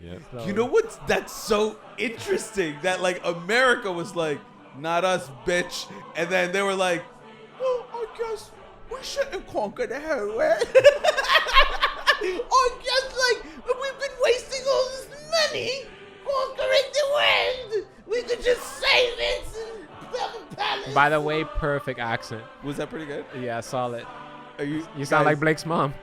Yeah. You know what's that's so interesting that like America was like, not us, bitch, and then they were like, well, I guess we shouldn't conquer the whole world. I guess like we've been wasting all this money conquering the world. We could just save it and build a palace. By the way, perfect accent. Was that pretty good? Yeah, solid. Are you sound like Blake's mom.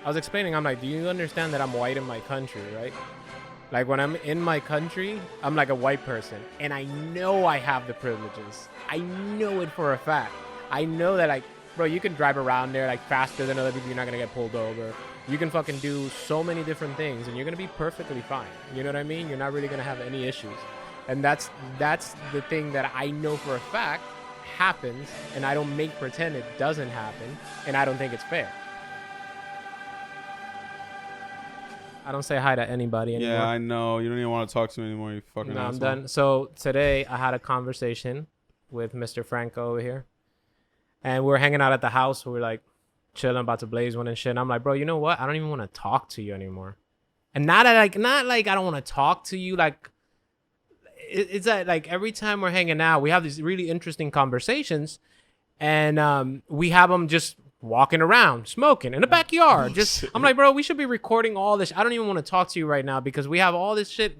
I was explaining, I'm like, do you understand that I'm white in my country, right? Like when I'm in my country, I'm like a white person and I know I have the privileges. I know it for a fact. I know that like, bro, you can drive around there like faster than other people. You're not going to get pulled over. You can fucking do so many different things and you're going to be perfectly fine. You know what I mean? You're not really going to have any issues. And that's the thing that I know for a fact happens, and I don't make pretend it doesn't happen, and I don't think it's fair. I don't say hi to anybody anymore. Yeah, I know. You don't even want to talk to me anymore, you fucking asshole. I'm done. So today I had a conversation with Mr. Franco over here, and we were hanging out at the house. We were like chilling, about to blaze one and shit. And I'm like, bro, you know what? I don't even want to talk to you anymore. And not like I don't want to talk to you. Like it's that like every time we're hanging out, we have these really interesting conversations, and we have them just walking around, smoking in the backyard. Just I'm like, bro, we should be recording all this. I don't even want to talk to you right now because we have all this shit.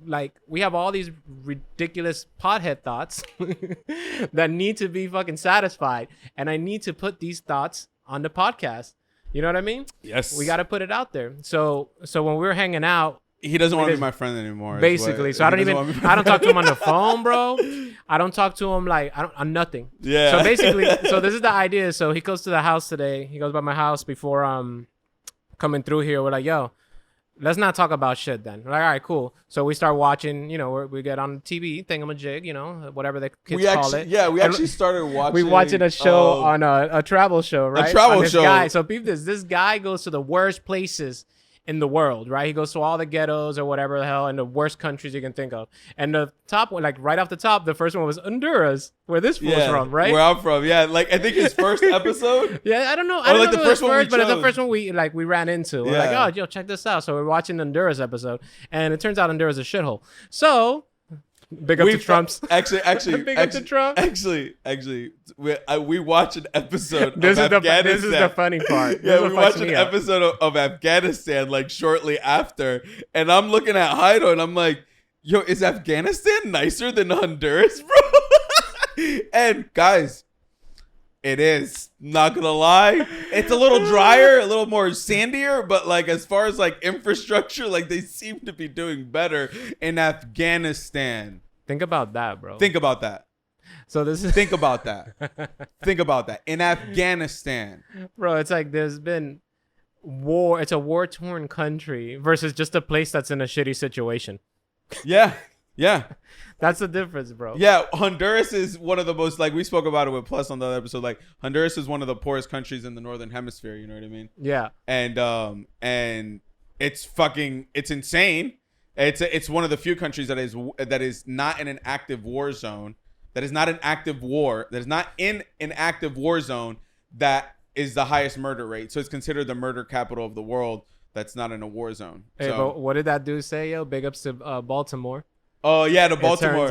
Like we have all these ridiculous pothead thoughts that need to be fucking satisfied, and I need to put these thoughts on the podcast. You know what I mean? Yes. We got to put it out there. So when we were hanging out, he doesn't want to be my friend anymore. Basically. So I don't talk to him on the phone, bro. I don't talk to him like on nothing. Yeah. So basically, so this is the idea. So he goes to the house today. He goes by my house before coming through here. We're like, yo, let's not talk about shit then. We're like, all right, cool. So we start watching, you know, we get on TV, thingamajig, you know, whatever the kids call it. Yeah, we actually started watching. We watching a show on a travel show, right? A travel show. Guy. So peep this. This guy goes to the worst places in the world, right? He goes to all the ghettos or whatever the hell in the worst countries you can think of. And the top one, like right off the top, the first one was Honduras, where this fool's from, right? Where I'm from, yeah. Like I think his first episode. Yeah, I don't know. I don't like know the if it was first one we but it's the chose. first one we ran into. We're like, oh, yo, check this out. So we're watching the Honduras episode, and it turns out Honduras is a shithole. So big up to Trump's. Actually, big up to Trump. Actually, we watched an episode this of Afghanistan. This is the funny part. Yeah, we watched an episode of Afghanistan like shortly after, and I'm looking at Jairo and I'm like, yo, is Afghanistan nicer than Honduras, bro? And guys, it is. Not gonna lie, it's a little drier, a little more sandier, but like as far as like infrastructure, like they seem to be doing better in Afghanistan. Think about that, bro. Think about that. So this is Think about that. Think about that. In Afghanistan. Bro, it's like there's been war. It's a war-torn country versus just a place that's in a shitty situation. Yeah. Yeah. That's the difference, bro. Yeah. Honduras is one of the most, like we spoke about it with Plus on the other episode, like Honduras is one of the poorest countries in the Northern Hemisphere. You know what I mean? Yeah. And it's insane. It's one of the few countries that is not in an active war zone. That is not an active war. That is not in an active war zone. That is the highest murder rate. So it's considered the murder capital of the world. That's not in a war zone. Hey, but what did that dude say, yo? Big ups to Baltimore. Oh yeah, to Baltimore.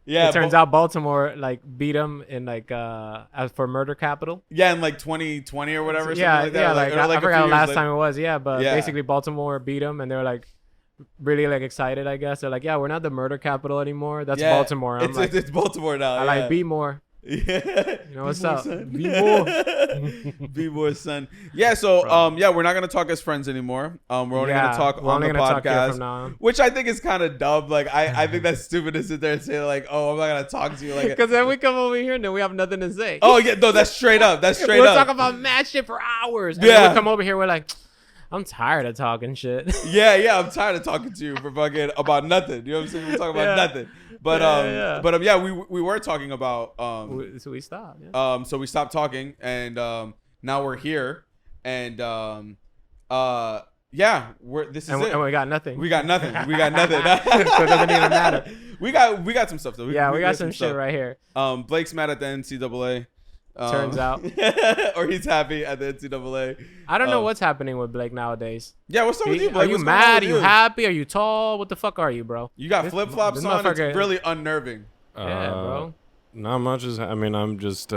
It turns out Baltimore like beat them in like as for murder capital. Yeah, in like 2020 or whatever. Yeah, like that. Like I forgot the last time it was. Yeah, but basically Baltimore beat them, and they were like really like excited. I guess they're like, yeah, we're not the murder capital anymore. That's Baltimore. It's Baltimore now. I like be more. Yeah. You know what's up? Be more. Be more, son. Yeah, so we're not gonna talk as friends anymore. We're only gonna talk on the podcast. Which I think is kind of dumb. Like I think that's stupid to sit there and say like, oh, I'm not gonna talk to you like because then we come over here and then we have nothing to say. Oh yeah, no, that's straight up. We'll talk about mad shit for hours. And then we come over here, we're like, I'm tired of talking shit. Yeah, I'm tired of talking to you for fucking about nothing. You know what I'm saying? We're talking about nothing. But we were talking about so we stopped. So we stopped talking, and now we're here, and Yeah, this is And, it. and we got nothing. We got nothing. We got nothing. So it doesn't even matter. We got some stuff though. We got some shit stuff. right here. Blake's mad at the NCAA. Turns out. Or he's happy at the NCAA. I don't know what's happening with Blake nowadays. Yeah, what's up with you, Are Blake? you What's going on mad? with Are you happy? Are you tall? What the fuck are you, bro? You got flip flops on. It's motherfucker- really unnerving. Yeah, bro. Not much. I'm just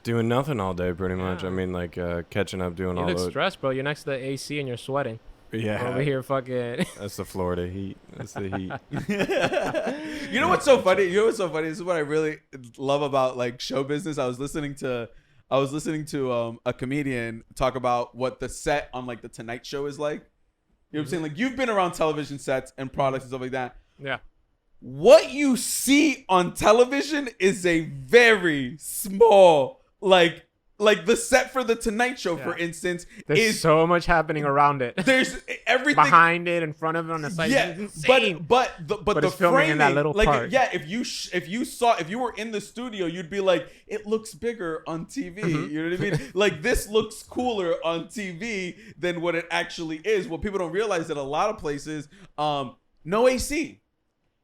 doing nothing all day, pretty much. Yeah. I mean, like catching up, doing You all look the. stressed, bro. You're next to the AC and you're sweating. Yeah. Over here, fucking. That's the Florida heat. That's the heat. You know what's so funny? This is what I really love about like show business. I was listening to a comedian talk about what the set on like the Tonight Show is like. You know what I'm saying? Like you've been around television sets and products and stuff like that. Yeah. What you see on television is a very small like the set for the Tonight Show, for instance, There's is so much happening around it. there's everything behind it, in front of it, on the side. Yeah, It's insane. but the it's filming framing, in that little like part. yeah, if you were in the studio, you'd be like, it looks bigger on TV. You know what I mean? Like this looks cooler on TV than what it actually is. What people don't realize that a lot of places, no AC.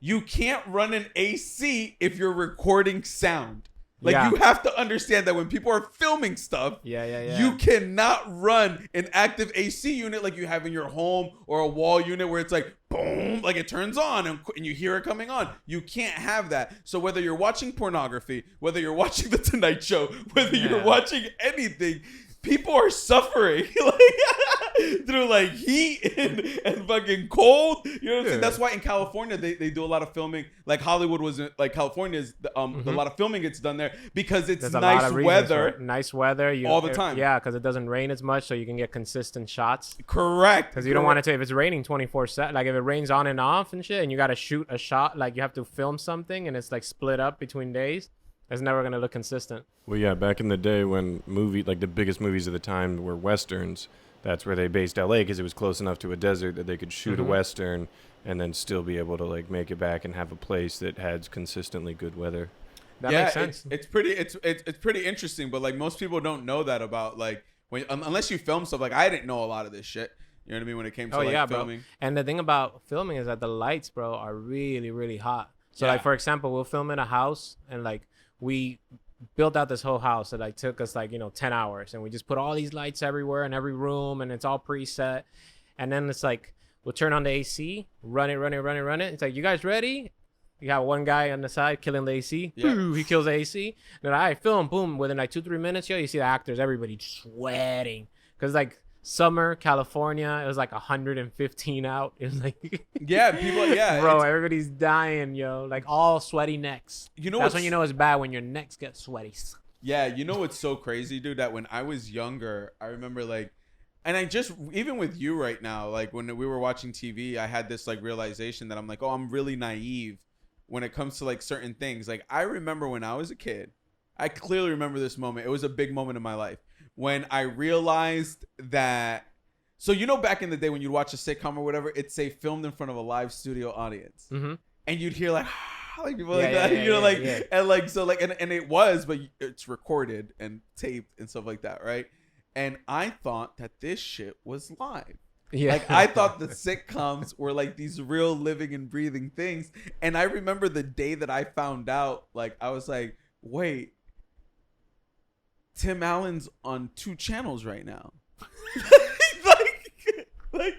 You can't run an AC if you're recording sound. Like Yeah. you have to understand that when people are filming stuff, Yeah. you cannot run an active AC unit like you have in your home or a wall unit where it's like boom, like it turns on and you hear it coming on. You can't have that. So whether you're watching pornography, whether you're watching the Tonight Show, whether you're watching anything, people are suffering like through like heat and fucking cold. You know what I'm saying? That's why in California they do a lot of filming. Like Hollywood was like California is a lot of filming gets done there because it's There's a lot nice of reasons for weather. it. Nice weather. All the time. Yeah, because it doesn't rain as much, so you can get consistent shots. Correct. Because you don't want it to, if it's raining 24/7, like if it rains on and off and shit, and you got to shoot a shot, like you have to film something and it's like split up between days, it's never going to look consistent. Well, yeah, back in the day when like the biggest movies of the time were westerns, that's where they based LA because it was close enough to a desert that they could shoot a western and then still be able to like make it back and have a place that had consistently good weather. That makes sense. It's pretty interesting, but like most people don't know that about like when unless you film stuff. Like I didn't know a lot of this shit. You know what I mean when it came to filming. Bro. And the thing about filming is that the lights, bro, are really, really hot. So like for example, we'll film in a house and like we built out this whole house that like took us like 10 hours, and we just put all these lights everywhere in every room, and it's all preset. And then it's like we'll turn on the AC, run it. It's like, you guys ready? You got one guy on the side killing the AC. Boo, he kills the AC. Then I film, boom, within like 2-3 minutes, you see the actors, everybody sweating because like summer California, it was like 115 out. It was like people bro, everybody's dying, like all sweaty necks. That's when you know it's bad, when your necks get sweaty. Yeah, you know what's so crazy, dude, that when I was younger, I remember like, and I just, even with you right now, like when we were watching TV, I had this like realization that I'm like, oh, I'm really naive when it comes to like certain things. Like I remember when I was a kid, I clearly remember this moment. It was a big moment in my life when I realized that, so back in the day when you'd watch a sitcom or whatever, it'd say filmed in front of a live studio audience. And you'd hear like people like that, and like, so like, and it was, but it's recorded and taped and stuff like that, right? And I thought that this shit was live. Yeah. Like I thought the sitcoms were like these real living and breathing things. And I remember the day that I found out, like I was like, wait, Tim Allen's on 2 channels right now. like,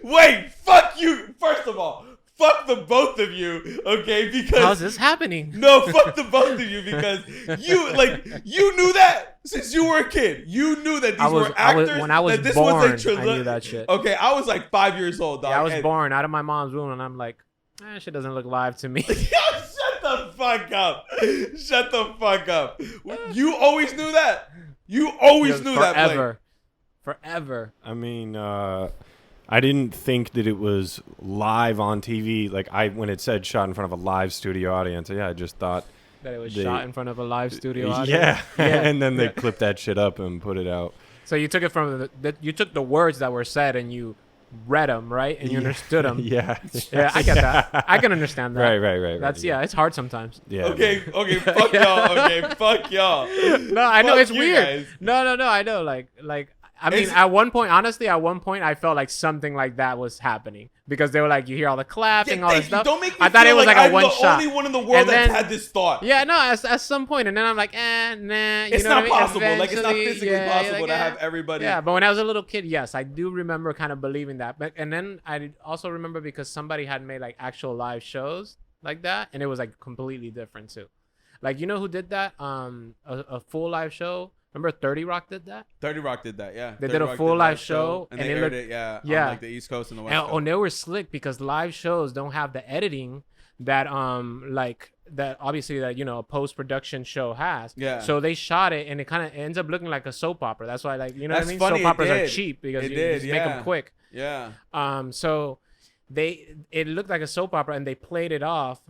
wait, fuck you. First of all, fuck the both of you, okay? Because how's this happening? No, fuck the both of you because you knew that since you were a kid. You knew that these were actors. When I was born, I knew that shit. Okay, I was like 5 years old, dog. Yeah, I was born out of my mom's womb, and I'm like, shit doesn't look live to me. Shut the fuck up. Shut the fuck up. You always knew that. You always knew that. Forever. I mean, I didn't think that it was live on TV. Like when it said shot in front of a live studio audience, I just thought that it was shot in front of a live studio audience. Yeah. And then they clipped that shit up and put it out. So you took it from you took the words that were said and you read them, right? And you understood them. Yeah, I get that. I can understand that. Right. That's it's hard sometimes. Yeah. Okay, fuck y'all. Okay, fuck y'all. No, I know Fuck it's you weird. guys. No, I know. Like I mean, at one point, honestly, I felt like something like that was happening because they were like, you hear all the clapping, all this stuff. Don't make me I thought feel it was like I'm a one shot. the only one in the world that's had this thought. Yeah, no, at some point, and then I'm like, nah. It's not possible. Like, it's not Eventually, physically possible like, to have everybody. Yeah, but when I was a little kid, yes, I do remember kind of believing that. But and then I also remember because somebody had made like actual live shows like that, and it was like completely different too. Like, you know who did that? A full live show. Remember 30 Rock did that? 30 Rock did that, yeah. They did a full live show. And they aired it, on like the East Coast and the West Coast. And they were slick because live shows don't have the editing that that obviously that, you know, a post-production show has. Yeah. So they shot it and it kind of ends up looking like a soap opera. That's why, like, you know what I mean? Funny, soap operas are cheap because you just make them quick. Yeah. So it looked like a soap opera and they played it off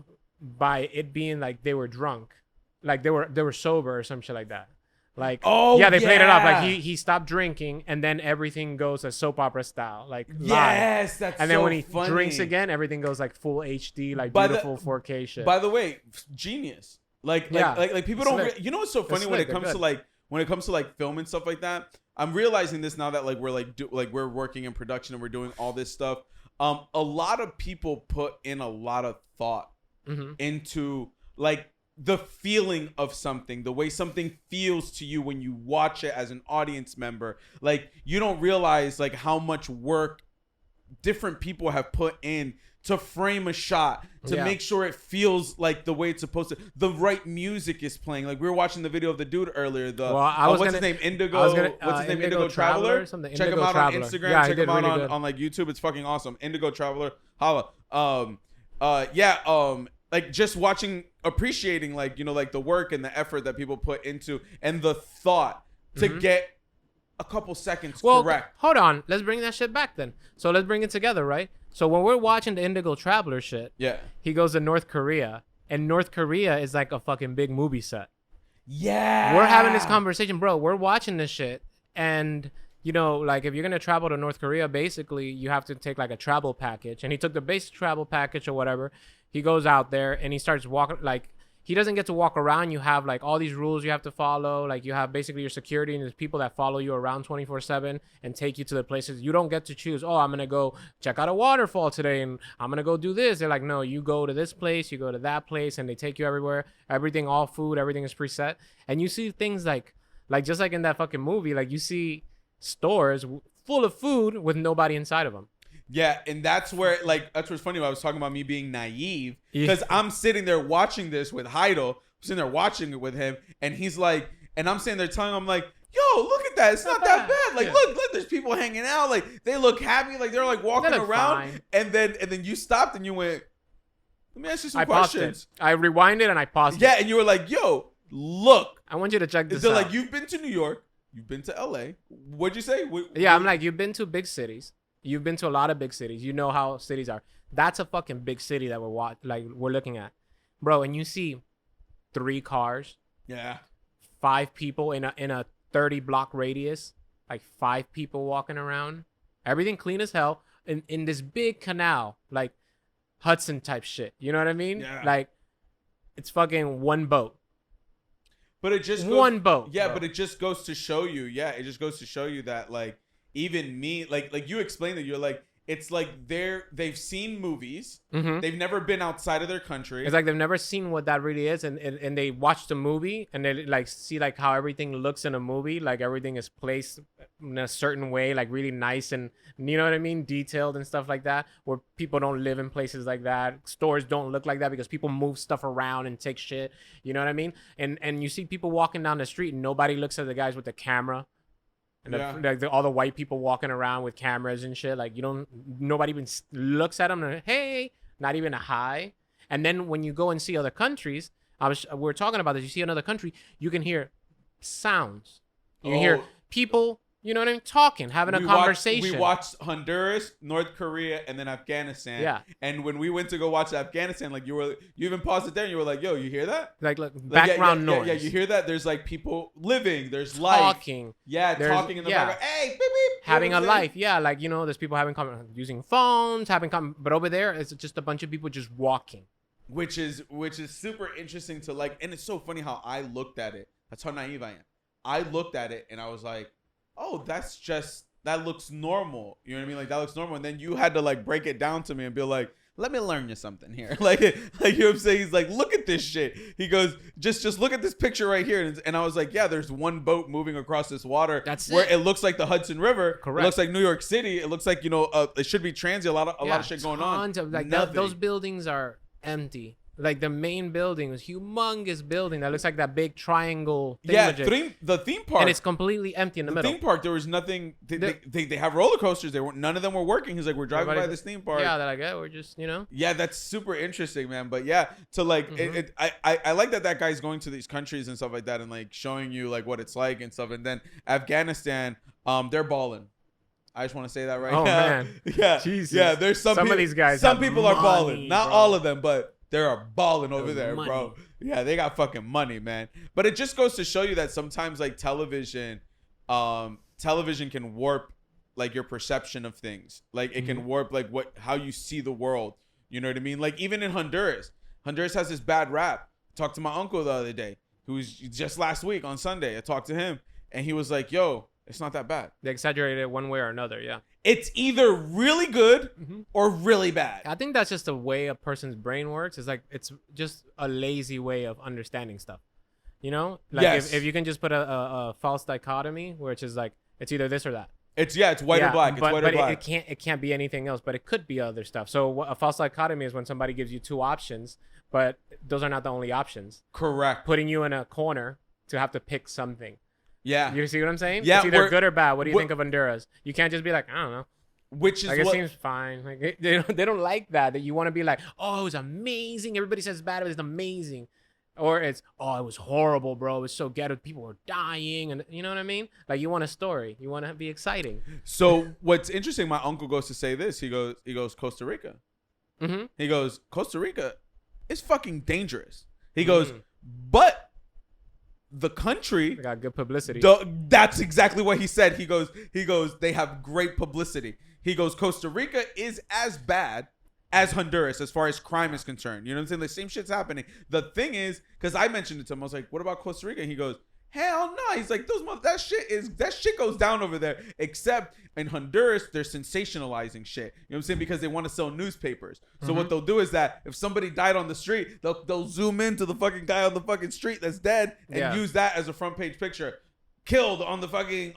by it being like they were drunk. Like they were sober or some shit like that. Like, they played it off. Like he stopped drinking and then everything goes a soap opera style, like live. Yes, that's and then so when he funny. drinks again, everything goes like full HD, like beautiful 4K shit. By the way, genius. Like people don't. You know what's so funny when it comes to like film and stuff like that. I'm realizing this now that like we're we're working in production and we're doing all this stuff. A lot of people put in a lot of thought into like the feeling of something, the way something feels to you when you watch it as an audience member. Like, you don't realize like how much work different people have put in to frame a shot, to make sure it feels like the way it's supposed to. The right music is playing. Like, we were watching the video of the dude earlier. What's his name? Indigo Traveler. Check him out on Instagram. Check him out on like YouTube. It's fucking awesome. Indigo Traveler. Holla. Like, just appreciating like, you know, like the work and the effort that people put into and the thought to get a couple seconds correct. Hold on. Let's bring that shit back then. So let's bring it together, right? So when we're watching the Indigo Traveler shit, he goes to North Korea, and North Korea is like a fucking big movie set. Yeah. We're having this conversation, bro. We're watching this shit, and you know, like if you're gonna travel to North Korea, basically you have to take like a travel package, and he took the basic travel package or whatever. He goes out there and he starts walking. Like, he doesn't get to walk around. You have like all these rules you have to follow. Like, you have basically your security and there's people that follow you around 24/7 and take you to the places. You don't get to choose. Oh, I'm gonna go check out a waterfall today and I'm gonna go do this. They're like, no, you go to this place, you go to that place, and they take you everywhere. Everything, all food, everything is preset. And you see things like just like in that fucking movie, like you see stores full of food with nobody inside of them. Yeah, and that's what's funny. I was talking about me being naive because I'm sitting there watching this with Jairo. I'm sitting there watching it with him, and he's like, and I'm sitting there telling him, like, yo, look at that. It's not that bad. Like, look, there's people hanging out. Like, they look happy. Like, they're like walking around. Fine. And then you stopped and you went, let me ask you some questions. I rewinded and I paused it. Yeah, and you were like, yo, look. I want you to check this out. out. Like, you've been to New York. You've been to LA. What'd you say? I'm like, you've been to big cities. You've been to a lot of big cities. You know how cities are. That's a fucking big city that we're looking at, bro. And you see 3 cars, 5 people in a 30 block radius, like 5 people walking around, everything clean as hell in this big canal, like Hudson type shit. You know what I mean? Yeah. Like, it's fucking one boat. But it just one boat. Yeah, bro. But it just goes to show you. Yeah, it just goes to show you that like. Even me, like you explained that you're like, it's like they've seen movies. They've never been outside of their country. It's like they've never seen what that really is, and they watch the movie and they like see like how everything looks in a movie, like everything is placed in a certain way, like really nice and, you know what I mean, detailed and stuff like that. Where people don't live in places like that. Stores don't look like that because people move stuff around and take shit. You know what I mean? And you see people walking down the street and nobody looks at the guys with the camera. And all the white people walking around with cameras and shit, like nobody even looks at them and, hey, not even a hi. And then when you go and see other countries, we're talking about this. You see another country, you can hear sounds. You can hear people, you know what I mean, talking, having a conversation. We watched Honduras, North Korea, and then Afghanistan. Yeah. And when we went to go watch Afghanistan, like you even paused it there and you were like, yo, you hear that? Like background noise. Yeah, you hear that? There's like people living. There's life. Talking. Yeah, talking in the background. Hey, beep, beep. Having a life. Yeah, like, you know, there's people using phones, but over there, it's just a bunch of people just walking. Which is super interesting to like, and it's so funny how I looked at it. That's how naive I am. I looked at it and I was like, oh, that looks normal. You know what I mean? Like that looks normal. And then you had to like break it down to me and be like, let me learn you something here. like you know what I'm saying? He's like, look at this shit. He goes, just look at this picture right here. And I was like, yeah, there's one boat moving across this water. That's where it. it looks like the Hudson River. Correct. It looks like New York City. It looks like, it should be transient. A lot of shit going on. Tons of, like Nothing. those buildings are empty. Like the main building was humongous building that looks like that big triangle thing. Yeah, the theme park. And it's completely empty in the middle. Theme park, there was nothing. They have roller coasters. None of them were working. He's like, we're driving by this theme park. Yeah, they're like, yeah, we're just, Yeah, that's super interesting, man. But yeah, to like, I like that guy's going to these countries and stuff like that, and like showing you like what it's like and stuff. And then Afghanistan, they're balling. I just want to say that right now. Man. Yeah, Jesus. Yeah, there's some of these guys. Some people are balling, money, not bro. all of them, but. They are balling over there, money. bro. Yeah, they got fucking money, man. But it just goes to show you that sometimes like television can warp like your perception of things. Like it can warp like how you see the world. You know what I mean? Like even in Honduras has this bad rap. I talked to my uncle the other day, who was just last week on Sunday. I talked to him and he was like, yo, it's not that bad. They exaggerated it one way or another, yeah. It's either really good or really bad. I think that's just the way a person's brain works. It's like it's just a lazy way of understanding stuff. Like Yes. if you can just put a false dichotomy, which is like it's either this or that. It's white or black. It's white or black. It can't be anything else, but it could be other stuff. So a false dichotomy is when somebody gives you two options, but those are not the only options. Correct. Putting you in a corner to have to pick something. Yeah. You see what I'm saying? Yeah, It's either good or bad. What do you think of Honduras? You can't just be like, I don't know. Which is like, it seems fine. Like they don't like that you want to be like, oh, it was amazing. Everybody says it's bad, but it's amazing. Or it's, oh, it was horrible, bro. It was so ghetto. People were dying. And you know what I mean? Like you want a story. You want to be exciting. So what's interesting, my uncle goes to say this. He goes, Costa Rica. Mm-hmm. He goes, Costa Rica is fucking dangerous. He goes, but the country They got good publicity. That's exactly what he said. He goes, they have great publicity. He goes, Costa Rica is as bad as Honduras as far as crime is concerned. You know what I'm saying? The same shit's happening. The thing is, because I mentioned it to him, I was like, what about Costa Rica? And he goes, hell no. He's like, that shit goes down over there. Except in Honduras, they're sensationalizing shit. You know what I'm saying? Because they want to sell newspapers. So what they'll do is that if somebody died on the street, they'll zoom into the fucking guy on the fucking street that's dead and use that as a front page picture. Killed on the fucking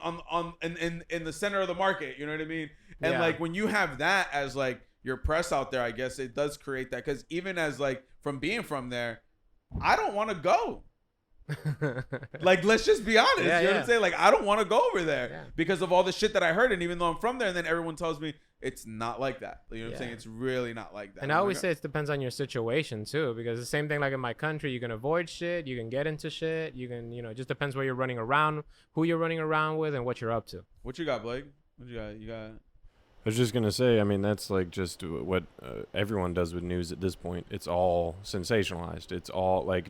in the center of the market. You know what I mean? And like when you have that as like your press out there, I guess it does create that. Because even as like from being from there, I don't want to go. Like, let's just be honest. You know what I'm saying? Like, I don't want to go over there because of all the shit that I heard. And even though I'm from there, and then everyone tells me it's not like that. You know what I'm saying? It's really not like that. And I always say it depends on your situation too, because the same thing like in my country, you can avoid shit, you can get into shit, you can, it just depends where you're running around, who you're running around with, and what you're up to. What you got, Blake? What you got? I was just going to say, I mean, that's like just what everyone does with news at this point. It's all sensationalized. It's all like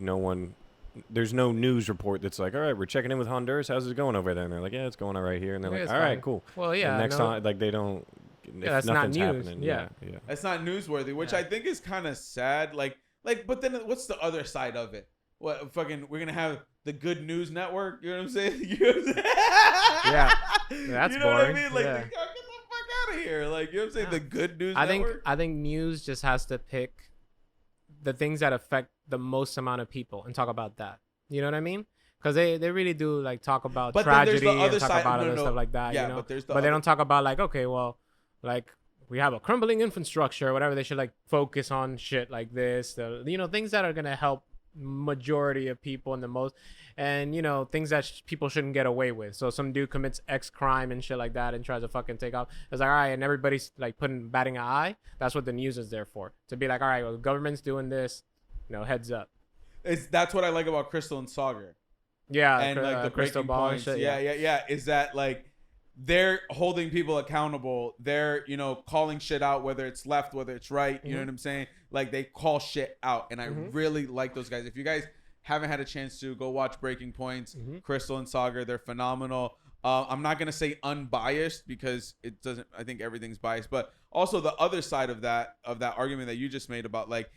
there's no news report that's like, all right, we're checking in with Honduras. How's it going over there? And they're like, yeah, it's going all right here. And they're like, all right, cool. Well, yeah. And next time, like, they don't, that's nothing's not news. happening. Yeah. That's not newsworthy, which I think is kind of sad. Like, but then what's the other side of it? What fucking, we're going to have the Good News Network? You know what I'm saying? You know what I'm saying? Yeah. That's you know boring. what I mean? Like, get the fuck out of here. Like, you know what I'm saying? The Good News Network? I think news just has to pick the things that affect the most amount of people and talk about that. You know what I mean? Because they really do like talk about tragedy and talk about other stuff like that. Yeah, but they don't talk about like, okay, well, like we have a crumbling infrastructure or whatever. They should like focus on shit like this. Things that are gonna help majority of people and the most, and things that people shouldn't get away with. So some dude commits X crime and shit like that and tries to fucking take off. It's like, all right, and everybody's like batting an eye. That's what the news is there for. To be like, all right, well, the government's doing this. Heads up. That's what I like about Crystal and Sagar. Yeah, and like the crystal ball and shit. Yeah. Is that like they're holding people accountable? They're calling shit out, whether it's left, whether it's right. You know what I'm saying? Like they call shit out, and I really like those guys. If you guys haven't had a chance to go watch Breaking Points, Crystal and Sagar, they're phenomenal. I'm not gonna say unbiased because it doesn't. I think everything's biased, but also the other side of that argument that you just made about like.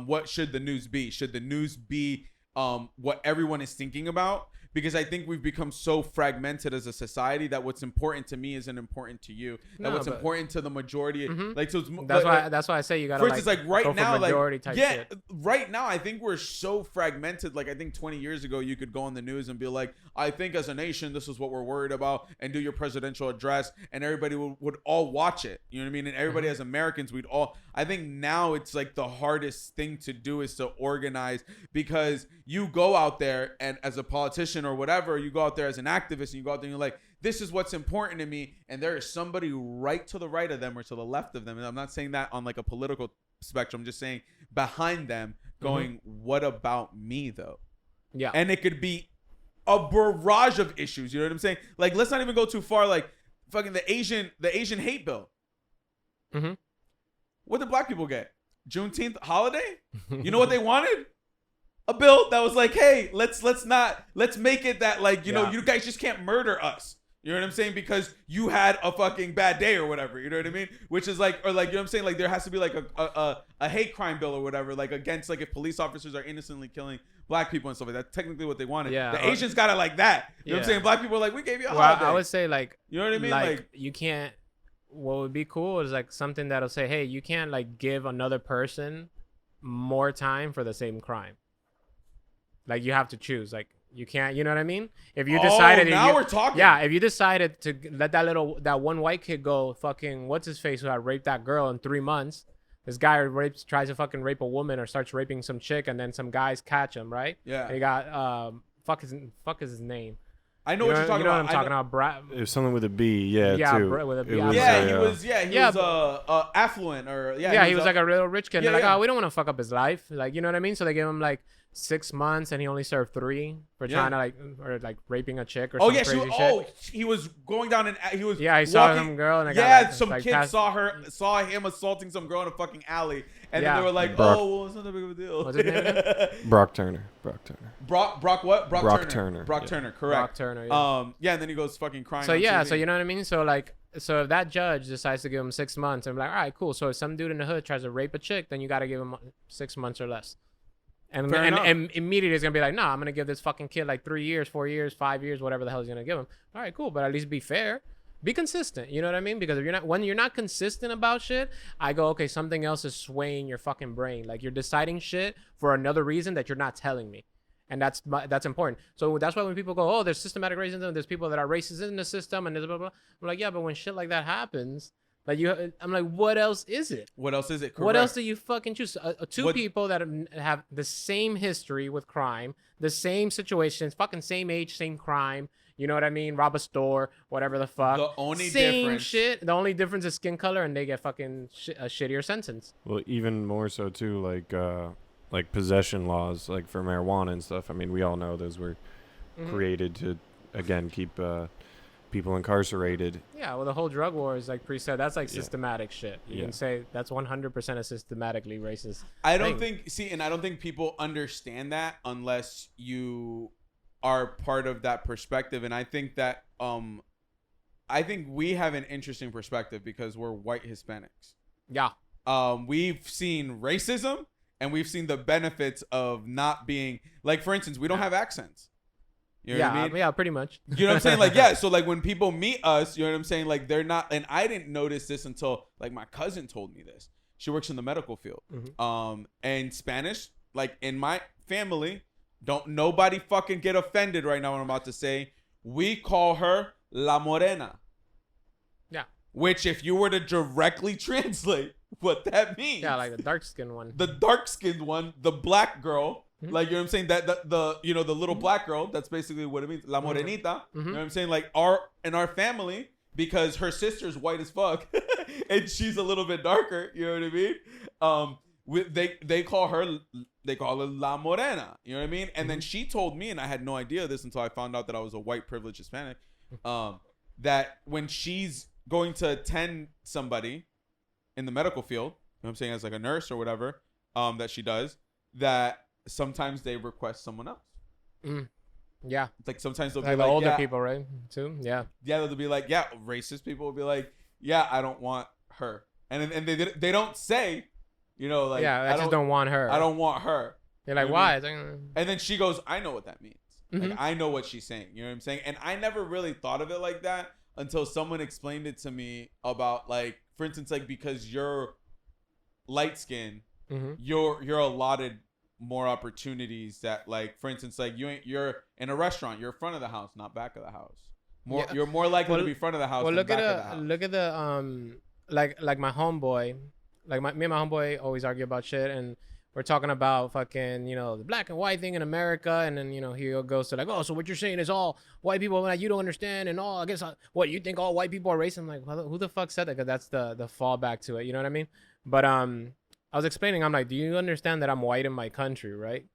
What should the news be? Should the news be what everyone is thinking about? because I think we've become so fragmented as a society that what's important to me isn't important to you. That what's important to the majority, like so. That's why I say you gotta. For instance, like right go for now, majority type shit. right now, I think we're so fragmented. Like I think 20 years ago, you could go on the news and be like, I think as a nation, this is what we're worried about, and do your presidential address, and everybody would all watch it. You know what I mean? And everybody as Americans, we'd all. I think now it's like the hardest thing to do is to organize, because you go out there and as a politician or whatever, you go out there as an activist and you go out there and you're like, this is what's important to me, and there is somebody right to the right of them or to the left of them, and I'm not saying that on like a political spectrum, I'm just saying behind them going, what about me though? Yeah. And it could be a barrage of issues, you know what I'm saying? Like, let's not even go too far, like fucking the Asian hate bill. What did black people get? Juneteenth holiday? You know what they wanted? A bill that was like, hey, let's make it that, like, you know, you guys just can't murder us. You know what I'm saying? Because you had a fucking bad day or whatever. You know what I mean? Which is like, or like, you know what I'm saying? Like, there has to be like a hate crime bill or whatever, like against, like, if police officers are innocently killing black people and stuff like that. That's technically what they wanted. Yeah. The Asians got it like that. You know what I'm saying? Black people are like, we gave you a holiday. I would say, like, you know what I mean? Like you can't. What would be cool is like something that'll say, hey, you can't like give another person more time for the same crime. Like, you have to choose. Like, you can't, you know what I mean? If you decided, now we're talking. Yeah, if you decided to let that one white kid go, fucking what's his face who had raped that girl in 3 months. This guy tries to fucking rape a woman or starts raping some chick, and then some guys catch him, right? Yeah. He got fuck is his name? I know what you're talking about. You know what I'm talking about? It was something with a B, too. With a B. He was affluent, or he was like a real rich kid. Oh, we don't want to fuck up his life, like, you know what I mean? So they gave him like 6 months, and he only served 3 for trying to like raping a chick or some crazy shit. He was going down and he was he saw some girl, and some kid saw him assaulting some girl in a fucking alley, and then they were like, well, it's not that big of a deal. What's his name again? Brock Turner. Brock what? Brock Turner. Brock Turner, correct. Brock Turner, yeah. And then he goes fucking crying. So so you know what I mean? So like, so if that judge decides to give him 6 months, and be like, all right, cool. So if some dude in the hood tries to rape a chick, then you got to give him 6 months or less. And immediately it's gonna be like, I'm gonna give this fucking kid like 3 years, 4 years, 5 years, whatever the hell he's gonna give him. All right, cool, but at least be fair, be consistent. You know what I mean? Because if when you're not consistent about shit, I go, okay, something else is swaying your fucking brain. Like, you're deciding shit for another reason that you're not telling me, and that's important. So that's why when people go, oh, there's systematic racism, there's people that are racist in the system, and there's blah blah. I'm like, yeah, but when shit like that happens. Like, I'm like, what else is it? What else is it? Correct. What else do you fucking choose? Two people that have the same history with crime, the same situations, fucking same age, same crime. You know what I mean? Rob a store, whatever the fuck. The only same difference. Shit. The only difference is skin color, and they get fucking a shittier sentence. Well, even more so too, like possession laws, like for marijuana and stuff. I mean, we all know those were created to, again, keep people incarcerated. Yeah, well, the whole drug war is like said. That's like systematic shit. You can say that's 100% a systematically racist. I don't think people understand that unless you are part of that perspective. And I think that I think we have an interesting perspective because we're white Hispanics. Yeah. We've seen racism, and we've seen the benefits of not being, like, for instance, we don't have accents. You know what I mean? Yeah, pretty much. You know what I'm saying? Like, yeah. So like when people meet us, you know what I'm saying? Like, they're not, and I didn't notice this until like my cousin told me this. She works in the medical field. And Spanish, like in my family, don't nobody fucking get offended right now what I'm about to say. We call her La Morena. Yeah. Which, if you were to directly translate what that means. Yeah, like the dark skinned one. The dark skinned one, the black girl. Like, you know what I'm saying? That the you know, the little black girl, that's basically what it means. La Morenita. You know what I'm saying? Like, in our family, because her sister's white as fuck and she's a little bit darker, you know what I mean? They call her La Morena, you know what I mean? And then she told me, and I had no idea this until I found out that I was a white privileged Hispanic, that when she's going to attend somebody in the medical field, you know what I'm saying, as like a nurse or whatever, that she does, that sometimes they request someone else. Yeah. Like, sometimes they'll like be the like, older people, right? Too. Yeah. Yeah, they'll be like, yeah, racist people will be like, yeah, I don't want her. And they don't say, you know, like, yeah, I just don't want her. I don't want her. They're like, why? And then she goes, I know what that means. Like, I know what she's saying. You know what I'm saying? And I never really thought of it like that until someone explained it to me about, like, for instance, like, because you're light skinned, you're allotted more opportunities that, like, for instance, like, you're in a restaurant, you're front of the house, not back of the house. You're more likely to be front of the house than back of the house. Look at the like my homeboy, like me and my homeboy always argue about shit, and we're talking about fucking, you know, the black and white thing in America, and then, you know, he goes to like, oh, so what you're saying is all white people, like, you don't understand, and all, I guess, what, you think all white people are racist? I'm like, well, who the fuck said that? Because that's the fallback to it, you know what I mean? But I was explaining, I'm like, do you understand that I'm white in my country, right?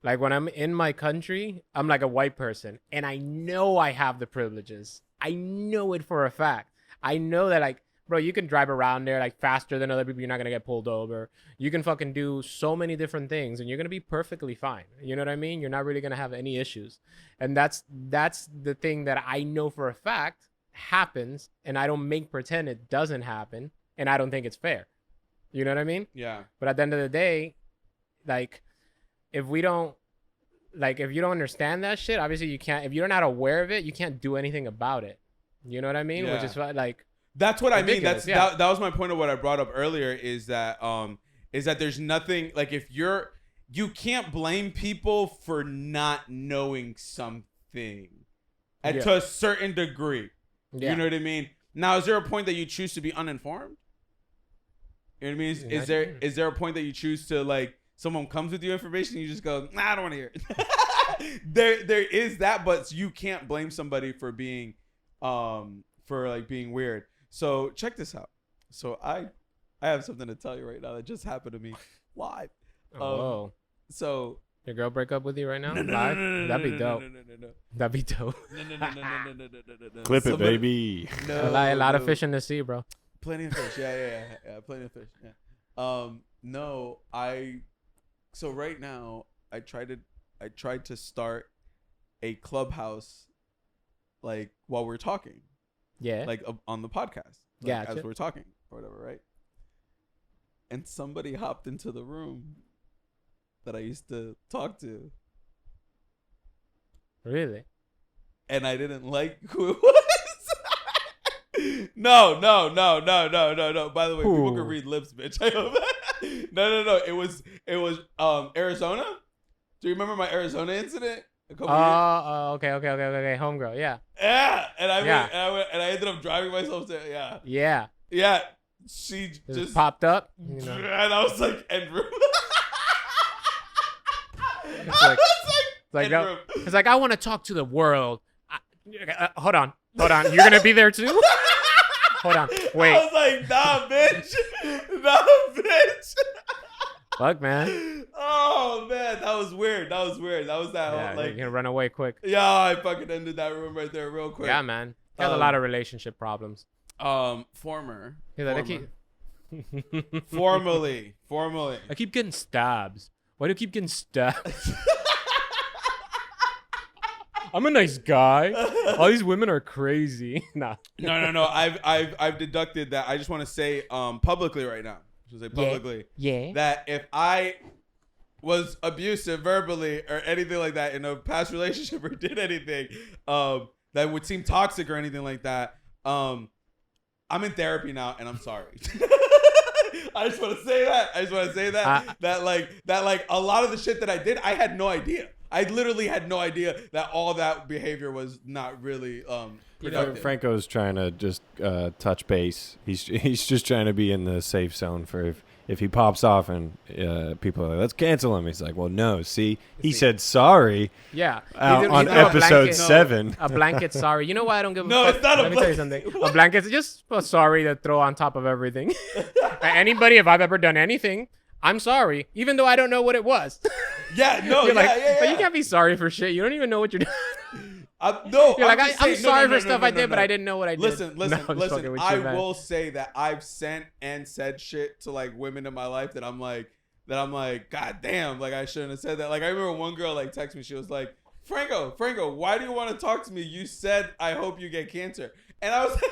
Like, when I'm in my country, I'm like a white person, and I know I have the privileges. I know it for a fact. I know that, like, bro, you can drive around there like faster than other people. You're not going to get pulled over. You can fucking do so many different things, and you're going to be perfectly fine. You know what I mean? You're not really going to have any issues. And that's the thing that I know for a fact happens, and I don't make pretend it doesn't happen, and I don't think it's fair. You know what I mean? Yeah. But at the end of the day, like, if you don't understand that shit, obviously you can't, if you're not aware of it, you can't do anything about it. You know what I mean? Yeah. Which is like, that's what ridiculous. I mean. That was my point of what I brought up earlier, is that there's nothing, like, if you can't blame people for not knowing something to a certain degree. Yeah. You know what I mean? Now, is there a point that you choose to be uninformed? You know what I mean? Is there a point that you choose to, like, someone comes with you information and you just go, nah, I don't want to hear it. there is that, but you can't blame somebody for being being weird. So check this out. So I have something to tell you right now that just happened to me live. Whoa. So your girl break up with you right now? No. That'd be dope. No. That'd be dope. No. Clip it, baby. A lot of fish in the sea, bro. Plenty of fish. Yeah. Plenty of fish. Yeah. No, so right now I tried to start a clubhouse, like, while we're talking. Yeah. Like, on the podcast. Like, as we're talking or whatever, right? And somebody hopped into the room that I used to talk to. Really? And I didn't like who it was. No. By the way, people can read lips, bitch. I hope that. No. It was Arizona. Do you remember my Arizona incident? Okay. Homegirl, yeah. Yeah, and I Yeah. went, and I ended up driving myself to Yeah. Yeah. She just popped up, and I was like, end room. It's like, I want to talk to the world. Hold on. You're gonna be there too? Hold on. Wait. I was like, nah, bitch. Fuck, man. Oh man, that was weird. That was that Yeah, whole, like, you're gonna run away quick. Yeah, I fucking ended that room right there real quick. Yeah, man. Got a lot of relationship problems. Former. Formally. I I keep getting stabs. Why do you keep getting stabbed? I'm a nice guy. All these women are crazy. Nah. No. I've deducted that. I just want to say publicly right now. Say publicly. Yeah. That if I was abusive verbally or anything like that in a past relationship or did anything that would seem toxic or anything like that, I'm in therapy now and I'm sorry. I just want to say that. That a lot of the shit that I did, I had no idea. I literally had no idea that all that behavior was not really productive. Franco's trying to just touch base. He's just trying to be in the safe zone for if he pops off and people are like, let's cancel him. He's like, well, no. See, he said sorry. Yeah. On episode 7. A blanket sorry. You know why I don't give a fuck? fuck? It's not Let me tell you something. A blanket is just a sorry to throw on top of everything. Anybody, if I've ever done anything, I'm sorry, even though I don't know what it was. Yeah, no, yeah. But you can't be sorry for shit. You don't even know what you're doing. No, you're like, I'm sorry for stuff I did, but I didn't know what I did. Listen. I will say that I've sent and said shit to, like, women in my life that I'm like, God damn, like, I shouldn't have said that. Like, I remember one girl, like, text me. She was like, Franco, why do you want to talk to me? You said, I hope you get cancer. And I was like,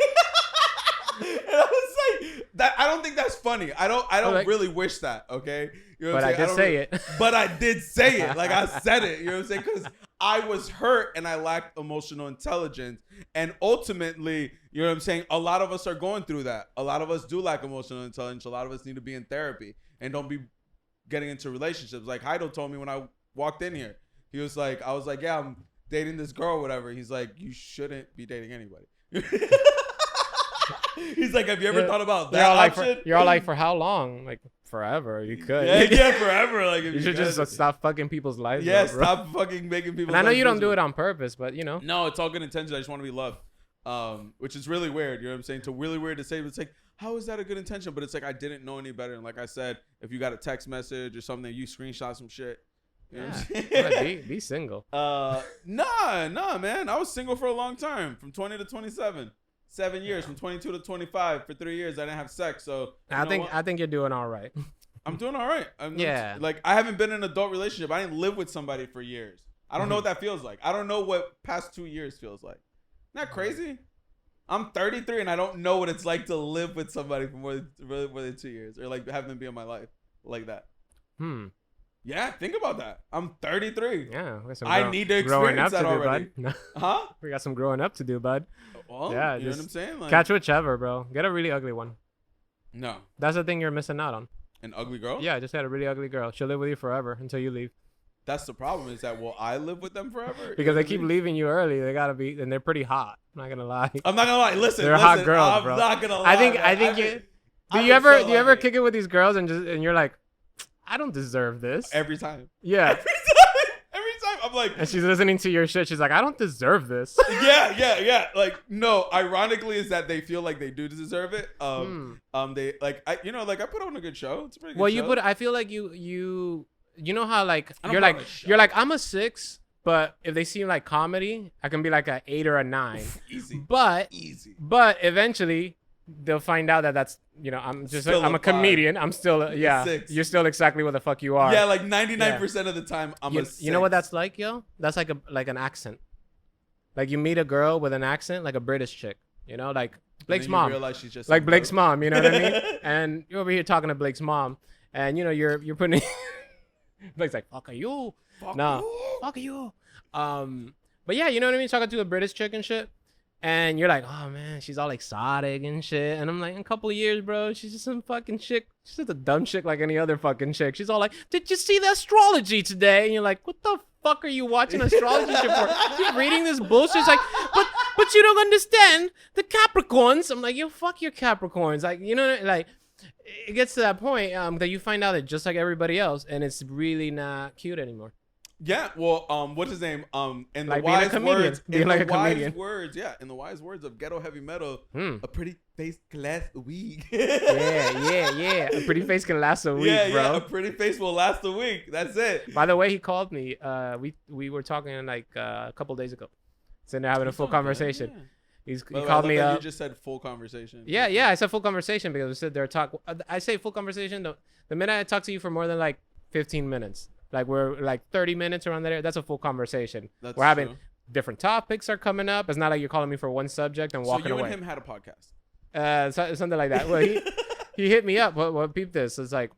that. I don't think that's funny. I don't really wish that. Okay. You know what I'm saying? I did say it. But I did say it. Like, I said it. You know what I'm saying? Because I was hurt and I lacked emotional intelligence. And ultimately, you know what I'm saying? A lot of us are going through that. A lot of us do lack emotional intelligence. A lot of us need to be in therapy and don't be getting into relationships. Like Heido told me when I walked in here. He was like, I was like, yeah, I'm dating this girl or whatever. He's like, you shouldn't be dating anybody. He's like, have you ever thought about that option? You're all like, for how long? Like, forever. You could. Yeah, forever. Like, if you should just stop fucking people's lives. Yeah, up, bro. stop fucking making people. And I know you don't do it on purpose, but you know. No, it's all good intentions. I just want to be loved. Which is really weird. You know what I'm saying? It's really weird to say, but it's like, how is that a good intention? But it's like, I didn't know any better. And like I said, if you got a text message or something, you screenshot some shit. You know be single. Nah, man. I was single for a long time, from 20 to 27. 7 years, from 22 to 25. For 3 years, I didn't have sex. So I think you're doing all right. I'm doing all right. Yeah. Like, I haven't been in an adult relationship. I didn't live with somebody for years. I don't know what that feels like. I don't know what past 2 years feels like. Isn't that crazy? I'm 33 and I don't know what it's like to live with somebody for more than 2 years, or like have them be in my life like that. Yeah, think about that. I'm 33. Yeah, I need to experience that already. Bud. Huh? We got some growing up to do, bud. Well, yeah, you know what I'm saying? Like, catch whichever, bro. Get a really ugly one. No. That's the thing you're missing out on. An ugly girl? Yeah, just had a really ugly girl. She'll live with you forever until you leave. That's the problem, is that will I live with them forever? Because they keep leaving you early. They gotta be, and they're pretty hot. I'm not gonna lie. I'm not gonna lie. Listen, they're hot girls, bro. I'm not gonna lie. I think you. Do you ever kick it with these girls and you're like, I don't deserve this? Every time. Yeah. Every time. I'm like, and she's listening to your shit. She's like, I don't deserve this. Yeah. Like, no. Ironically, is that they feel like they do deserve it. They like, I put on a good show. It's a pretty good show. I feel like you know how like you're like I'm a 6, but if they seem like comedy, I can be like a 8 or a 9. Easy. But eventually they'll find out that that's, you know, I'm a comedian. I'm still you're still exactly what the fuck you are. Yeah, like 99% of the time I'm a 6. You know what that's like, yo? That's like an accent. Like you meet a girl with an accent, like a British chick, you know, like Blake's mom. You realize she's just like Blake's mom, you know what I mean? And you're over here talking to Blake's mom, and you know you're putting Blake's like, fuck you. Fuck you. But yeah, you know what I mean? Talking to a British chick and shit. And you're like, oh man, she's all exotic and shit. And I'm like, in a couple of years, bro, she's just some fucking chick. She's just a dumb chick like any other fucking chick. She's all like, did you see the astrology today? And you're like, what the fuck are you watching astrology shit for? You're reading this bullshit. It's like, but you don't understand the Capricorns. I'm like, yo, fuck your Capricorns. Like, you know, like, it gets to that point that you find out that just like everybody else, and it's really not cute anymore. Yeah, well, what's his name? In the like wise words, in the wise words of ghetto heavy metal, a pretty face can last a week. yeah. A pretty face can last a week, bro. Yeah, a pretty face will last a week. That's it. By the way, he called me. We were talking like a couple days ago, sitting there having a full conversation. Yeah. He called me up. You just said full conversation. Yeah, I said full conversation because we sit there talk. I say full conversation. The minute I talk to you for more than like 15 minutes. Like we're like 30 minutes around there. That's a full conversation. We're having different topics are coming up. It's not like you're calling me for one subject and walking away. So you and him had a podcast. Something like that. Well, he hit me up. What peep this? It's like.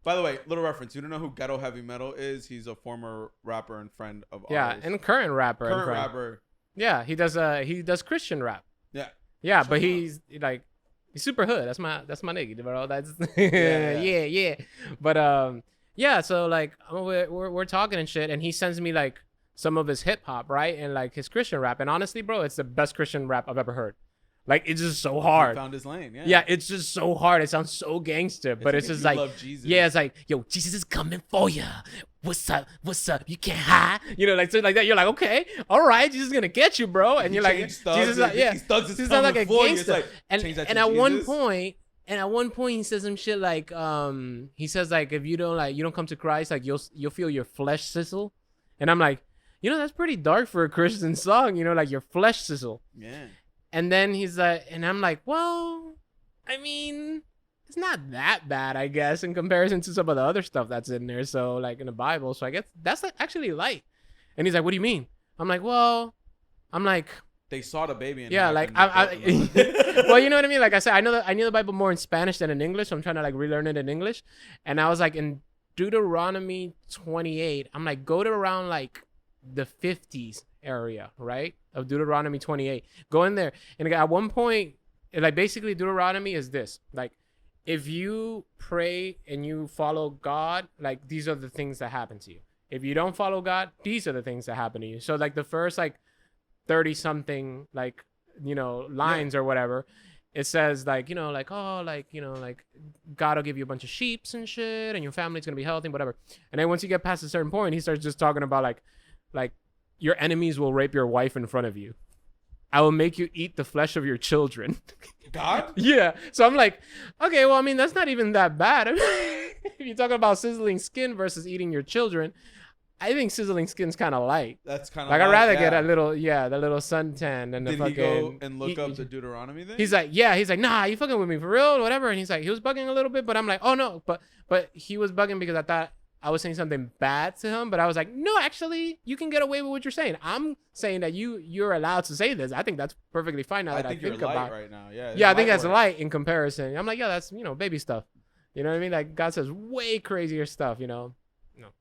By the way, little reference. You don't know who Ghetto Heavy Metal is? He's a former rapper and friend of ours. Yeah, and current rapper. Yeah, he does Christian rap. Yeah. Yeah, but he's super hood. That's my nigga, bro. That's yeah. But yeah, so like we're talking and shit, and he sends me like some of his hip hop, right, and like his Christian rap, and honestly, bro, it's the best Christian rap I've ever heard. Like it's just so hard. He found his lane, yeah. Yeah, it's just so hard. It sounds so gangster, but it's just like, love Jesus. Yeah, it's like, yo, Jesus is coming for you. What's up? You can't hide. You know, like something like that. You're like, okay, all right, Jesus is gonna get you, bro. And you're like, Jesus, he's like a gangster. Like, and at one point. And at one point he says some shit like, he says like, if you don't come to Christ, like you'll feel your flesh sizzle. And I'm like, you know, that's pretty dark for a Christian song, you know, like your flesh sizzle. Yeah. And then he's like, and I'm like, well, I mean, it's not that bad, I guess, in comparison to some of the other stuff that's in there. So like in the Bible. So I guess that's like actually light. And he's like, what do you mean? I'm like, they saw the baby. Yeah, like well, you know what I mean. Like I said, I know the Bible more in Spanish than in English, so I'm trying to like relearn it in English. And I was like in Deuteronomy 28. I'm like, go to around like the 50s area, right? Of Deuteronomy 28. Go in there. And at one point, like basically Deuteronomy is this. Like if you pray and you follow God, like these are the things that happen to you. If you don't follow God, these are the things that happen to you. So like the first like 30 something like, lines or whatever, it says like, like, oh, like, like God will give you a bunch of sheeps and shit and your family's going to be healthy, whatever. And then once you get past a certain point, he starts just talking about like your enemies will rape your wife in front of you. I will make you eat the flesh of your children. God? Yeah. So I'm like, okay, well, I mean, that's not even that bad. If you're talking about sizzling skin versus eating your children, I think sizzling skin's kind of light. That's kind of like I'd rather get a little, the little suntan and the Did fucking. Did he go and look up the Deuteronomy thing? He's like, nah, you fucking with me for real, whatever. And he's like, he was bugging a little bit, but I'm like, oh no, but he was bugging because I thought I was saying something bad to him, but I was like, no, actually, you can get away with what you're saying. I'm saying that you're allowed to say this. I think that's perfectly fine now that I think you're about light right now. Yeah. Yeah, I think that's light in comparison. I'm like, yeah, that's baby stuff. You know what I mean? Like God says way crazier stuff. No,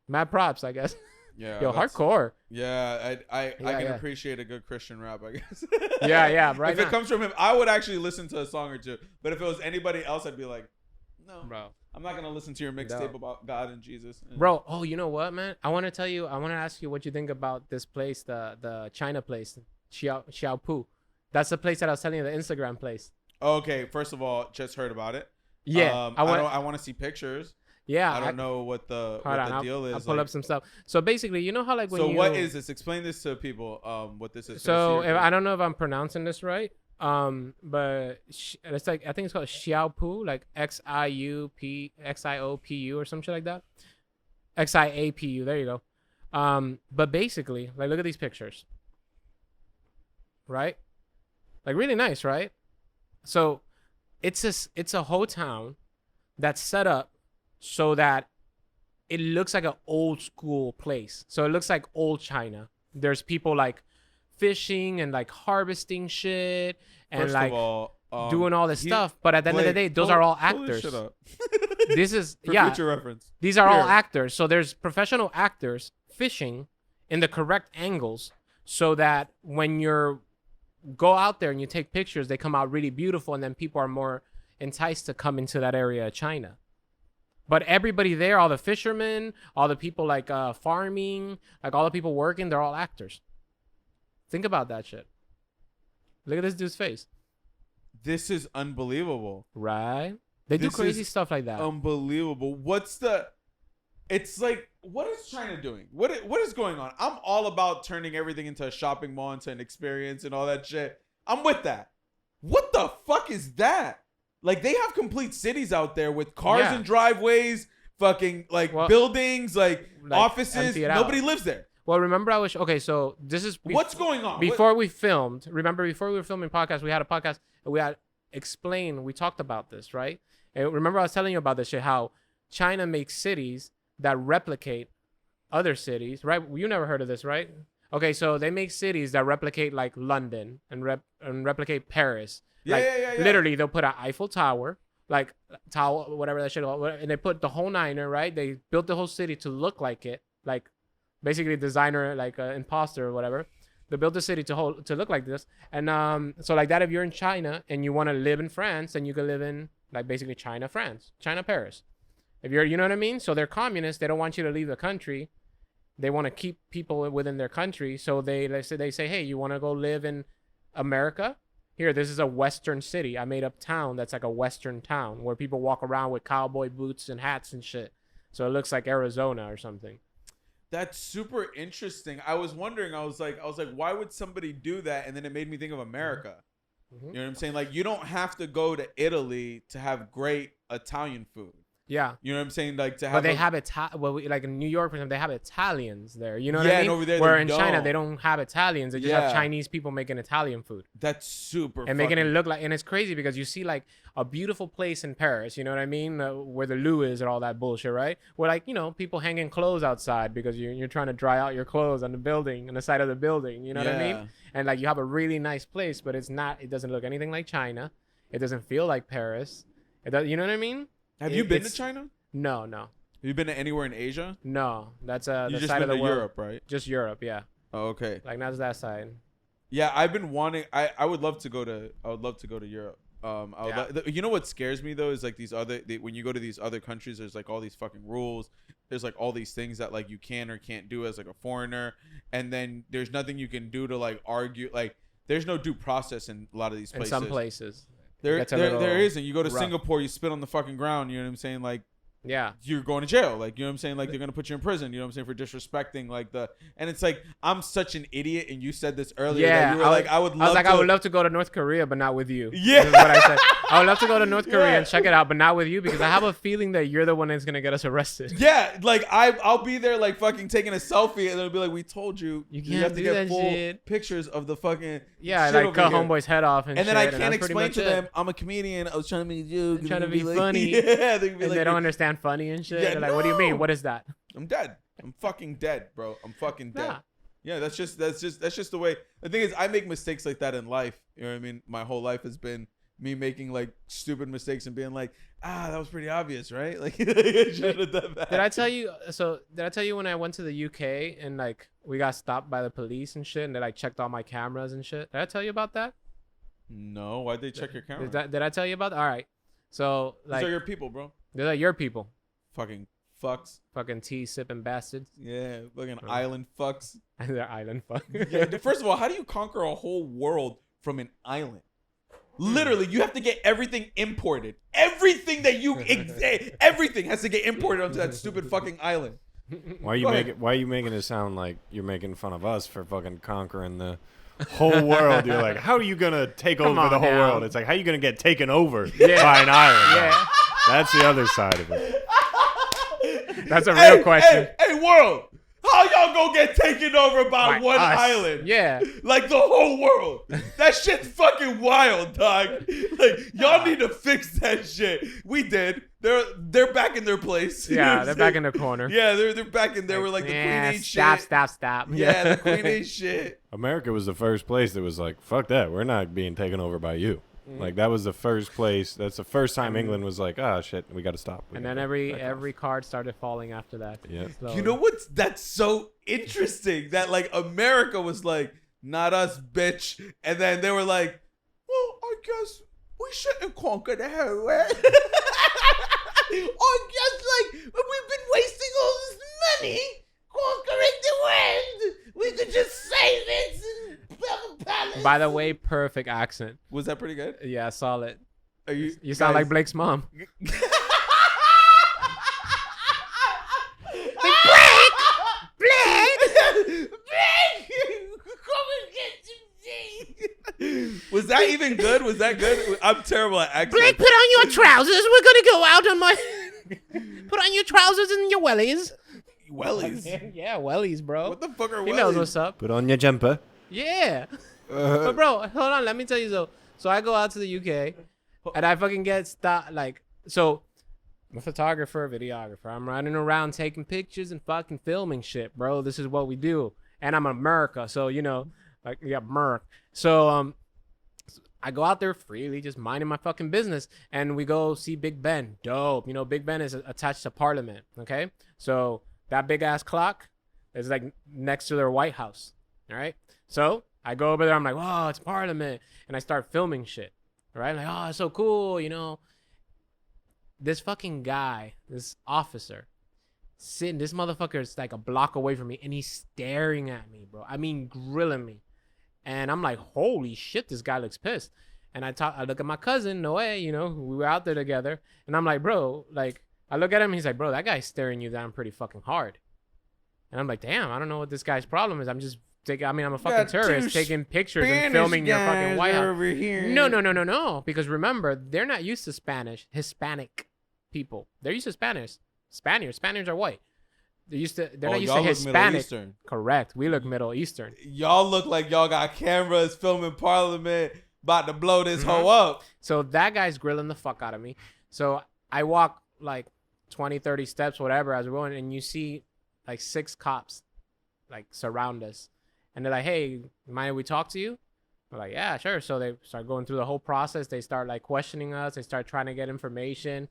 mad props, I guess. Yeah. Yo, hardcore. Yeah, I can appreciate a good Christian rap, I guess. Yeah, right. If it comes from him, I would actually listen to a song or two. But if it was anybody else, I'd be like, no, bro, I'm not gonna listen to your mixtape about God and Jesus. Bro, oh, you know what, man? I want to ask you what you think about this place, the China place, Xiaopu. That's the place that I was telling you, the Instagram place. Okay, first of all, just heard about it. Yeah, I want to see pictures. Yeah, I don't know what the deal is. I'll pull up some stuff. So basically, you know how like when so what is this? Explain this to people. What this is. So I don't know if I'm pronouncing this right. But it's like I think it's called Xiaopu, like Xioopu or some shit like that. Xiapu. There you go. But basically, like look at these pictures. Right? Like really nice, right? So it's a whole town that's set up so that it looks like an old school place. So it looks like old China. There's people like fishing and like harvesting shit and First like of all, doing all this stuff. But at the end of the day, those are all actors. Shut up. This is For future reference. These are all actors. So there's professional actors fishing in the correct angles so that when you're go out there and you take pictures, they come out really beautiful, and then people are more enticed to come into that area of China. But everybody there, all the fishermen, all the people like farming, like all the people working, they're all actors. Think about that shit. Look at this dude's face. This is unbelievable. Right? They do crazy stuff like that. Unbelievable. It's like, what is China doing? What is going on? I'm all about turning everything into a shopping mall, into an experience and all that shit. I'm with that. What the fuck is that? Like, they have complete cities out there with cars and driveways, fucking, buildings, like offices. Nobody lives there. Well, remember so this is... What's going on? Before we were filming podcast, we had a podcast, and we talked about this, right? And remember I was telling you about this shit, how China makes cities that replicate other cities, right? You never heard of this, right? Okay, so they make cities that replicate, like, London and replicate Paris. Yeah. Literally, they'll put an Eiffel Tower, whatever that shit, and they put the whole niner, right? They built the whole city to look like it, like basically designer, like an imposter or whatever. They built the city to look like this, and so like that. If you're in China and you want to live in France, then you can live in like basically China, France, China, Paris. If you're, you know what I mean? So they're communists. They don't want you to leave the country. They want to keep people within their country. So they say, hey, you want to go live in America? Here, this is a Western city. I made up town that's like a Western town where people walk around with cowboy boots and hats and shit. So it looks like Arizona or something. That's super interesting. I was wondering, I was like, why would somebody do that? And then it made me think of America. Mm-hmm. You know what I'm saying? Like, you don't have to go to Italy to have great Italian food. Yeah. You know what I'm saying? Like to have. But they have like in New York, for example, they have Italians there. You know what I mean? And over there, where in China they don't have Italians. They just have Chinese people making Italian food. That's super. And making it look like, and it's crazy because you see like a beautiful place in Paris. You know what I mean? Where the loo is and all that bullshit, right? Where like people hanging clothes outside because you're trying to dry out your clothes on the building, on the side of the building. You know what I mean? And like you have a really nice place, but it's not. It doesn't look anything like China. It doesn't feel like Paris. It does. You know what I mean? Have you been to China? No. Have you been to anywhere in Asia? No, that's the just side of the world. Europe, right? Just Europe, yeah. Oh, okay. Like not that side. Yeah, I've been wanting. I would love to go to. I would love to go to Europe. You know what scares me though is like when you go to these other countries, there's like all these fucking rules. There's like all these things that like you can or can't do as like a foreigner, and then there's nothing you can do to like argue. Like there's no due process in a lot of these places. In some places, there isn't. You go to rough. Singapore, you spit on the fucking ground. You know what I'm saying? Like. Yeah. You're going to jail. Like, you know what I'm saying? Like, they're going to put you in prison. You know what I'm saying? For disrespecting, like, and it's like, I'm such an idiot. And you said this earlier. Yeah. You were like, I would love to go to North Korea, but not with you. Yeah. This is what I said. I would love to go to North Korea and check it out, but not with you because I have a feeling that you're the one that's going to get us arrested. Yeah. Like, I'll be there, like, fucking taking a selfie. And it'll be like, we told you. You have to do get that full shit. pictures of the fucking. Yeah. Shit Like, cut here. homeboy's head off and shit. And then I can't that's explain to it. them, I'm a comedian. I was trying to make a joke. I'm trying to be like, funny. Yeah. And they don't understand funny and shit. Yeah, They're like, what do you mean? What is that? I'm dead. I'm fucking dead, bro. I'm fucking dead. Nah. Yeah, that's just the way. The thing is, I make mistakes like that in life. You know what I mean? My whole life has been me making like stupid mistakes and being like, that was pretty obvious, right? Like, I should have done that. Did I tell you? So did I tell you when I went to the UK and like we got stopped by the police and shit and they like checked all my cameras and shit? Did I tell you about that? No, why'd they check your camera? Did I tell you about that? All right. So like, these are your people, bro. they're like your people. Fucking fucks. Fucking tea sipping bastards. Yeah, fucking island fucks. And they're island fuck. Yeah, first of all, how do you conquer a whole world from an island? Literally, you have to get everything imported. Everything that everything has to get imported onto that stupid fucking island. Why are you making it sound like you're making fun of us for fucking conquering the whole world? You're like, how are you gonna take over the whole world? It's like, how are you gonna get taken over by an island? Yeah. That's the other side of it. That's a real question. Hey, world. How y'all gonna get taken over by one island? Yeah. Like the whole world. That shit's fucking wild, dog. Like, y'all need to fix that shit. We did. They're back in their place. Yeah, they're back in the corner. Yeah, they're back in there. We're like, the queen ain't stop, shit. Stop. Yeah, the queen ain't shit. America was the first place that was like, fuck that. We're not being taken over by you. Like, that was the first place. That's the first time England was like, shit, we got to stop. And then every card started falling after that. Yeah. So, You know what's that's so interesting? That like America was like, not us, bitch. And then they were like, well, I guess we shouldn't conquer the whole world. I guess like we've been wasting all this money conquering the world. We could just save it and build a palace. by the way, perfect accent. Was that pretty good? Yeah, solid. Are You sound like Blake's mom. Was that even good? Was that good? I'm terrible at accents. Blake, put on your trousers. We're gonna go out on my. Put on your trousers and your wellies. Wellies. Yeah, wellies, bro. What the fuck are wellies? He knows what's up. Put on your jumper. Yeah. But bro, hold on. Let me tell you so I go out to the UK and I fucking get stopped. Like, so I'm a photographer, videographer. I'm running around taking pictures and fucking filming shit, bro. This is what we do. And I'm in America. So, you know, like, yeah, Merc. So, I go out there freely, just minding my fucking business. And we go see Big Ben. Dope. You know, Big Ben is attached to Parliament. Okay. So that big ass clock is like next to their White House. All right. So I go over there. I'm like, wow, it's Parliament. And I start filming shit. Right. Like, oh, it's so cool. You know, this fucking guy, this officer, sitting, this motherfucker is like a block away from me. And he's staring at me, bro. I mean, grilling me. And I'm like, holy shit, this guy looks pissed. And I look at my cousin, Noe, you know, we were out there together. And I'm like, bro, like, I look at him, he's like, bro, that guy's staring you down pretty fucking hard. And I'm like, damn, I don't know what this guy's problem is. I'm a fucking tourist taking pictures and filming your fucking White House. Over here. No. Because remember, they're not used to Hispanic people. They're used to Spaniards. Spaniards are white. They're not used to Hispanic. Correct. We look Middle Eastern. Y'all look like y'all got cameras filming Parliament, about to blow this hoe up. So that guy's grilling the fuck out of me. So I walk like 20, 30 steps, whatever, as we're going, and you see like 6 cops like surround us. And they're like, hey, mind if we talk to you? We're like, yeah, sure. So they start going through the whole process. They start like questioning us. They start trying to get information.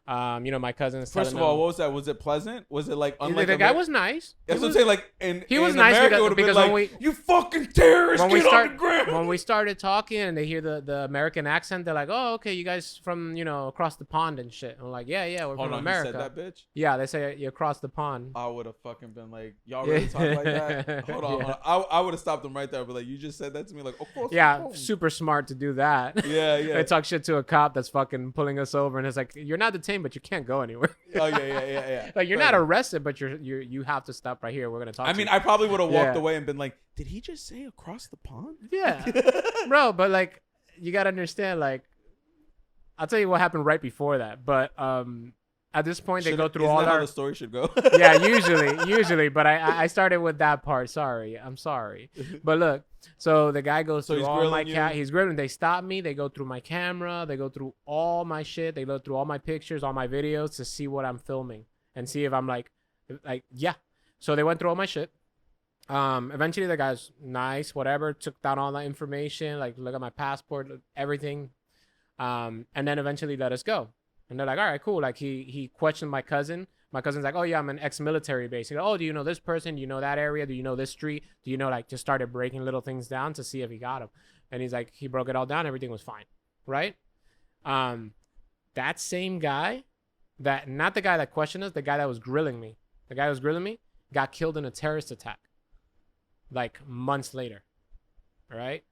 My cousin's First telling of all, them- what was that? Was it pleasant? Was it like unlike the guy was nice. That's He what I'm was- saying. Like, in he was in nice America, because- it would've been because like, when we- you fucking terrorists, when we get on start the ground. when we started talking and they hear the American accent, they're like, "Oh, okay, you guys from across the pond and shit." I'm like, "Yeah, we're Hold from on, America." you said that, bitch. Yeah, they say you across the pond. I would have fucking been like, y'all really talk like that? Hold on, Yeah. hold on. I would have stopped them right there. But like, you just said that to me, like, of course. Yeah, super smart to do that. Yeah. They talk shit to a cop that's fucking pulling us over, and it's like, "You're not detained, but you can't go anywhere." Oh yeah. Like you're Fair not enough. arrested, but you have to stop right here. We're gonna talk. I to mean, you. I probably would have walked Yeah. away and been like, did he just say across the pond? Yeah, bro. But like, you gotta understand. Like, I'll tell you what happened right before that. But at this point, they go through Isn't all that how our. the story should go. Yeah, usually. But I started with that part. Sorry, I'm sorry. But look, so the guy goes So through he's all my grilling you? He's grilling. They stop me. They go through my camera. They go through all my shit. They go through all my pictures, all my videos to see what I'm filming and see if I'm like yeah. So they went through all my shit. Eventually the guy's nice, whatever, took down all that information, like look at my passport, everything. And then eventually let us go. And they're like, all right, cool. Like he questioned my cousin. My cousin's like, oh yeah, I'm an ex-military base. He goes, oh, do you know this person? Do you know that area? Do you know this street? Do you know, like, just started breaking little things down to see if he got him. And he's like, he broke it all down. Everything was fine. Right? That same guy, not the guy that questioned us, the guy that was grilling me. The guy who was grilling me got killed in a terrorist attack. Like months later. All right?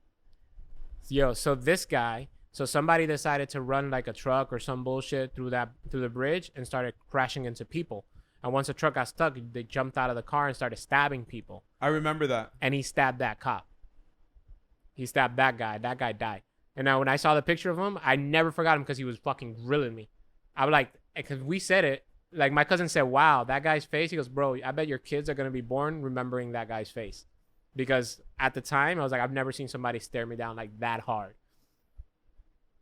So this guy, somebody decided to run like a truck or some bullshit through the bridge and started crashing into people. And once the truck got stuck, they jumped out of the car and started stabbing people. I remember that. And he stabbed that cop. He stabbed that guy. That guy died. And now when I saw the picture of him, I never forgot him because he was fucking grilling me. I was like, because we said it. Like my cousin said, wow, that guy's face. He goes, bro, I bet your kids are going to be born remembering that guy's face. Because at the time, I was like, I've never seen somebody stare me down like that hard.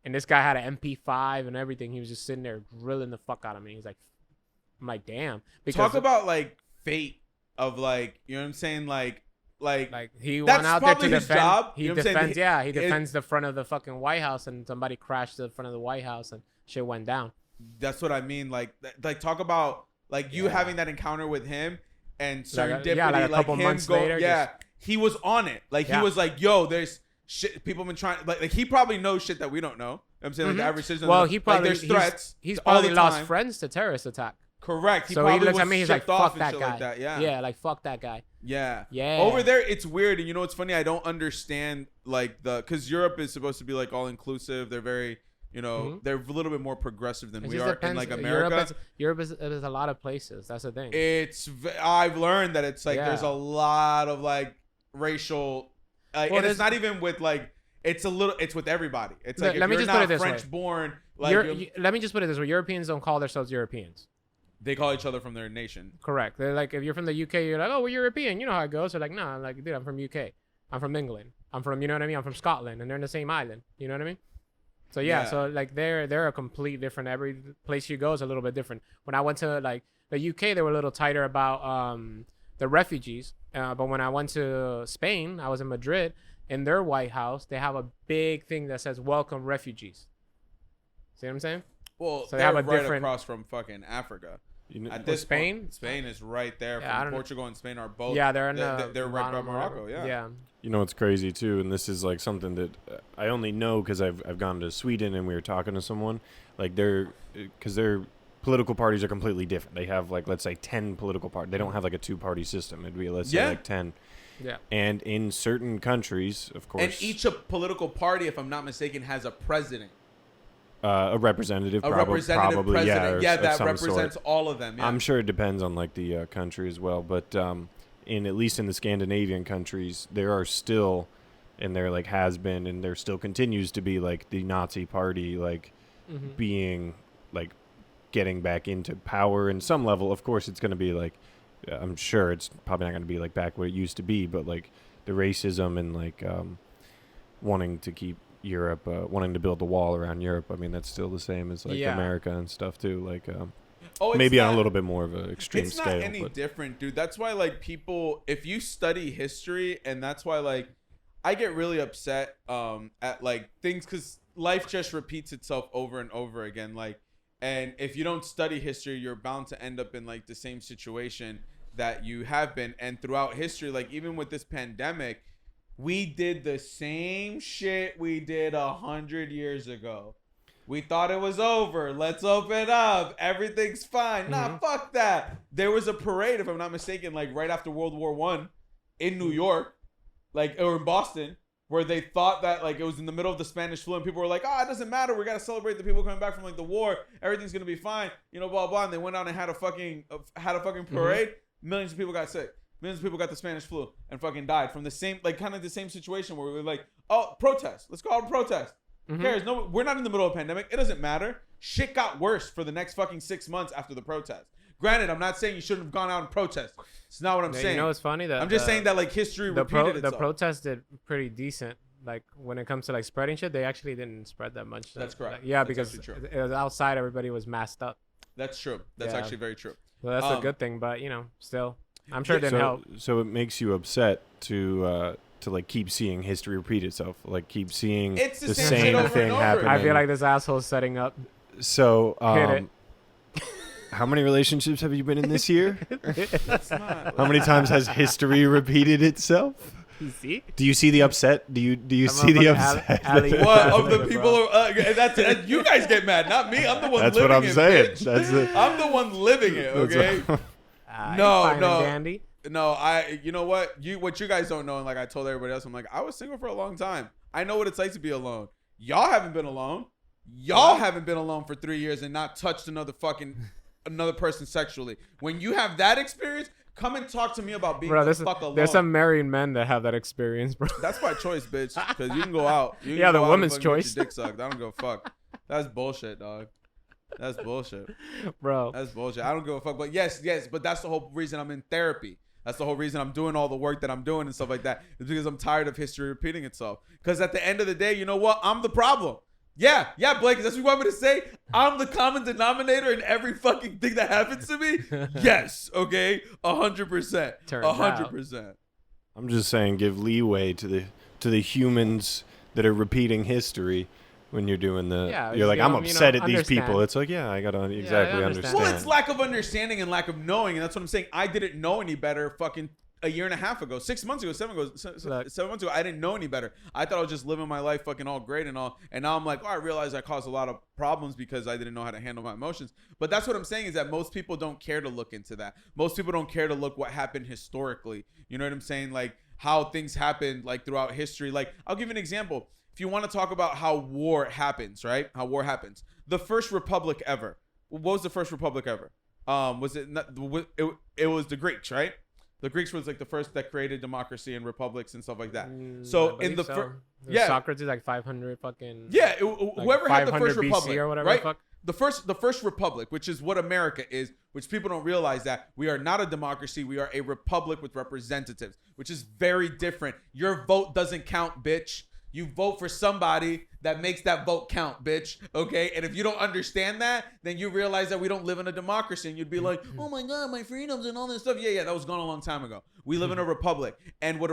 And this guy had an MP5 and everything. He was just sitting there grilling the fuck out of me. He's like, I'm like, damn. Because Talk about like fate of like, you know what I'm saying? Like he that's went out there to probably his defend. job. He You know what I'm saying? defends. He defends the front of the fucking White House, and somebody crashed the front of the White House, and shit went down. That's what I mean. Like talk about like you having that encounter with him and serendipity. Like a couple him months later, he was on it. Like he was like, yo, there's shit. People been trying. Like he probably knows shit that we don't know. You know what I'm saying, like the average citizen. Well, like, he probably there's threats. He's all probably the lost time. friends to terrorist attack. Correct. So he looks at me. He's like, "Fuck that guy." Like that. Yeah. Yeah, like fuck that guy. Yeah. Yeah. Over there, it's weird, and you know what's funny? I don't understand like because Europe is supposed to be like all inclusive. They're very, they're a little bit more progressive than It we just are depends. in like America. Europe is a lot of places. That's the thing. I've learned that it's like there's Yeah. a lot of like racial, and it's not even with like it's with everybody. It's like Let me if you're just put not it this way. French born, like Let me just put it this way: Europeans don't call themselves Europeans. they call each other from their nation. Correct. They're like, if you're from the UK, you're like, oh, we're European. You know how it goes. They're like, nah, like, dude, I'm from UK. I'm from England. I'm from, you know what I mean? I'm from Scotland, and they're in the same island. You know what I mean? So yeah. So like they're a complete different. Every place you go is a little bit different. When I went to like the UK, they were a little tighter about the refugees. But when I went to Spain, I was in Madrid. In their White House, they have a big thing that says "Welcome refugees." See what I'm saying? Well, So they they have right a different across from fucking Africa. At this Spain? point, Spain is right there. Yeah, I From don't know. Portugal and Spain are both. Yeah, they're in they're right by Morocco, Morocco. Yeah. Yeah. You know what's crazy too, and this is like something that I only know because I've gone to Sweden and we were talking to someone. Like because their political parties are completely different. They have like, let's say 10 political parties. They don't have like a 2-party system. It'd be let's say like 10. Yeah. And in certain countries, of course, And each political party, if I'm not mistaken, has a president. a representative, A probably, representative president. or Yeah, of that some represents sort. all of them. Yeah. I'm sure it depends on like the country as well, but at least in the Scandinavian countries, there are still, and there like has been, and there still continues to be like the Nazi party like being like getting back into power in some level. Of course, it's going to be like, I'm sure it's probably not going to be like back what it used to be, but like the racism and like wanting to keep Europe, wanting to build the wall around Europe. I mean, that's still the same as like America and stuff too. Like maybe on a little bit more of an extreme it's scale. not any different, dude. That's why like people, if you study history, and that's why like I get really upset at like things because life just repeats itself over and over again. Like And if you don't study history, you're bound to end up in like the same situation that you have been. And throughout history, like even with this pandemic, we did the same shit we did 100 years ago. We thought it was over. Let's open up. Everything's fine. Nah, fuck that. There was a parade, if I'm not mistaken, like right after World War I in New York, like, or in Boston, where they thought that like it was in the middle of the Spanish flu and people were like, oh, it doesn't matter. We got to celebrate the people coming back from like the war. Everything's going to be fine. You know, blah, blah. And they went out and had a fucking parade. Millions of people got sick. Millions of people got the Spanish flu and fucking died from the same, like kind of the same situation where we were like, oh, protest. Let's go out and protest. Who cares? No, we're not in the middle of a pandemic. It doesn't matter. Shit got worse for the next fucking 6 months after the protest. Granted, I'm not saying you shouldn't have gone out and protest. It's not what I'm saying. You know, it's funny that I'm just saying that like history repeated itself. The protest did pretty decent. Like when it comes to like spreading shit, they actually didn't spread that much. That's correct. Like, yeah, that's because it was outside, everybody was masked up. That's true. That's actually very true. So that's a good thing, but you know, still, I'm sure it didn't help. So it makes you upset to like keep seeing history repeat itself, like keep seeing the same thing happening. I feel like this asshole's setting up. So, how many relationships have you been in this year? How many times has history repeated itself? You see? Do you see the upset? Do you see the upset? What of the people? That's you guys get mad, not me. I'm the one. That's living what I'm it, saying. Bitch. I'm the one living it. Okay. No. No, you know what? What you guys don't know, and like I told everybody else, I'm like, I was single for a long time. I know what it's like to be alone. Y'all haven't been alone. Y'all haven't been alone for 3 years and not touched another person sexually. When you have that experience, come and talk to me about being the fuck alone. There's some married men that have that experience, bro. That's my choice, bitch. Because you can go out. The woman's choice. Dick sucked. I don't give a fuck. That's bullshit, dog. That's bullshit, bro. That's bullshit. I don't give a fuck. But yes, but that's the whole reason I'm in therapy. That's the whole reason I'm doing all the work that I'm doing and stuff like that. It's because I'm tired of history repeating itself. Because at the end of the day, you know what? I'm the problem. Yeah, Blake, is that what you want me to say? I'm the common denominator in every fucking thing that happens to me? Yes, okay? 100%. 100%. I'm just saying give leeway to the humans that are repeating history. When you're doing you're like, I'm upset at these people. It's like, I gotta understand. Well, it's lack of understanding and lack of knowing, and that's what I'm saying. I didn't know any better fucking a year and a half ago, 6 months ago, 7 months ago. I didn't know any better. I thought I was just living my life fucking all great and all, and now I'm like, I realize I caused a lot of problems because I didn't know how to handle my emotions. But that's what I'm saying is that most people don't care to look into that. Most people don't care to look what happened historically. You know what I'm saying? Like how things happened like throughout history. Like I'll give you an example. If you want to talk about how war happens, right? How war happens. The first republic ever. What was the first republic ever? Was it not, it was the Greeks, right? The Greeks was like the first that created democracy and republics and stuff like that. So in the first, Socrates like 500 fucking whoever had the first republic or whatever, right? The first republic, which is what America is, which people don't realize that we are not a democracy. We are a republic with representatives, which is very different. Your vote doesn't count, bitch. You vote for somebody that makes that vote count, bitch. Okay? And if you don't understand that, then you realize that we don't live in a democracy. And you'd be like, oh my God, my freedoms and all this stuff. Yeah, that was gone a long time ago. We live in a republic. And what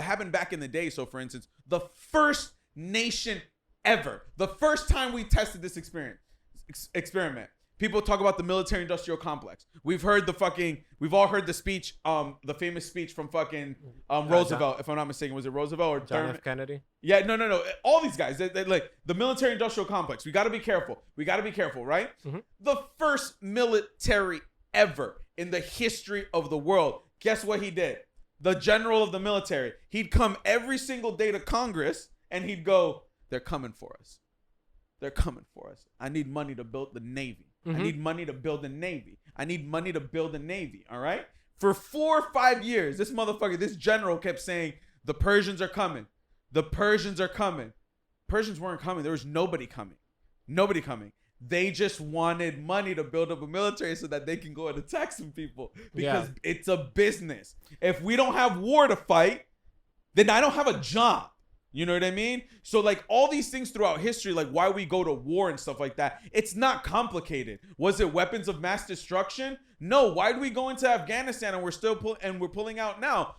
happened back in the day, so for instance, the first nation ever, the first time we tested this experiment, people talk about the military-industrial complex. We've all heard the speech, the famous speech from fucking Roosevelt, if I'm not mistaken. Was it Roosevelt or John F. Kennedy? Yeah, no. All these guys, they like the military-industrial complex. We got to be careful. Right? Mm-hmm. The first military ever in the history of the world. Guess what he did? The general of the military. He'd come every single day to Congress and he'd go, "They're coming for us. They're coming for us. I need money to build the Navy. Mm-hmm. I need money to build a Navy. I need money to build a Navy." All right. For 4 or 5 years, this general kept saying, the Persians are coming. The Persians are coming. Persians weren't coming. There was nobody coming. They just wanted money to build up a military so that they can go and attack some people because it's a business. If we don't have war to fight, then I don't have a job. You know what I mean? So like all these things throughout history, like why we go to war and stuff like that, it's not complicated. Was it weapons of mass destruction? No. Why do we go into Afghanistan and we're pulling out now?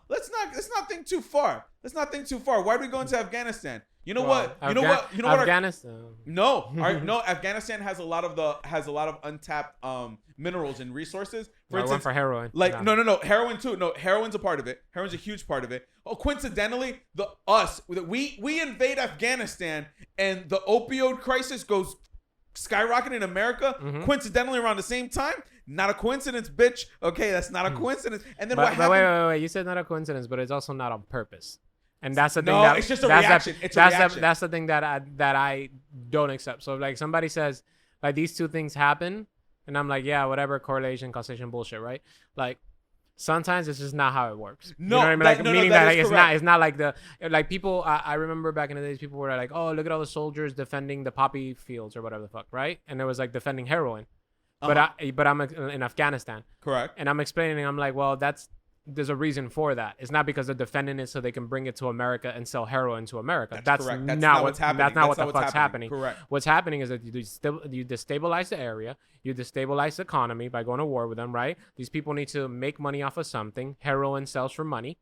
Let's not think too far. Why do we go into Afghanistan? You know Well, what? You know what? You know what? Afghanistan. No, no. Afghanistan has a lot of untapped minerals and resources. For I went instance, for heroin. like Yeah. no, heroin too. No, heroin's a part of it. Heroin's a huge part of it. Oh, coincidentally, we invade Afghanistan and the opioid crisis goes skyrocketing in America. Mhm. Coincidentally, around the same time. Not a coincidence, bitch. Okay, that's not a coincidence. And then what But happened? wait. You said not a coincidence, but it's also not on purpose. And that's the thing. No, That, it's just a that's reaction. The, It's a that's reaction. that's the thing that I don't accept. So like somebody says like these two things happen, and I'm like, yeah, whatever, correlation, causation, bullshit, right? Like sometimes it's just not how it works. No, you know what I mean? that- Like no, meaning that that is like, correct. it's not like the like people. I remember back in the days, people were like, oh, look at all the soldiers defending the poppy fields or whatever the fuck, right? And it was like defending heroin. But I'm in Afghanistan. Correct. And I'm explaining, I'm like, well, there's a reason for that. It's not because they're defending it so they can bring it to America and sell heroin to America. That's correct. not what's happening. That's not what the fuck's happening. Correct. What's happening is that you destabilize the area, you destabilize the economy by going to war with them, right? These people need to make money off of something. Heroin sells for money.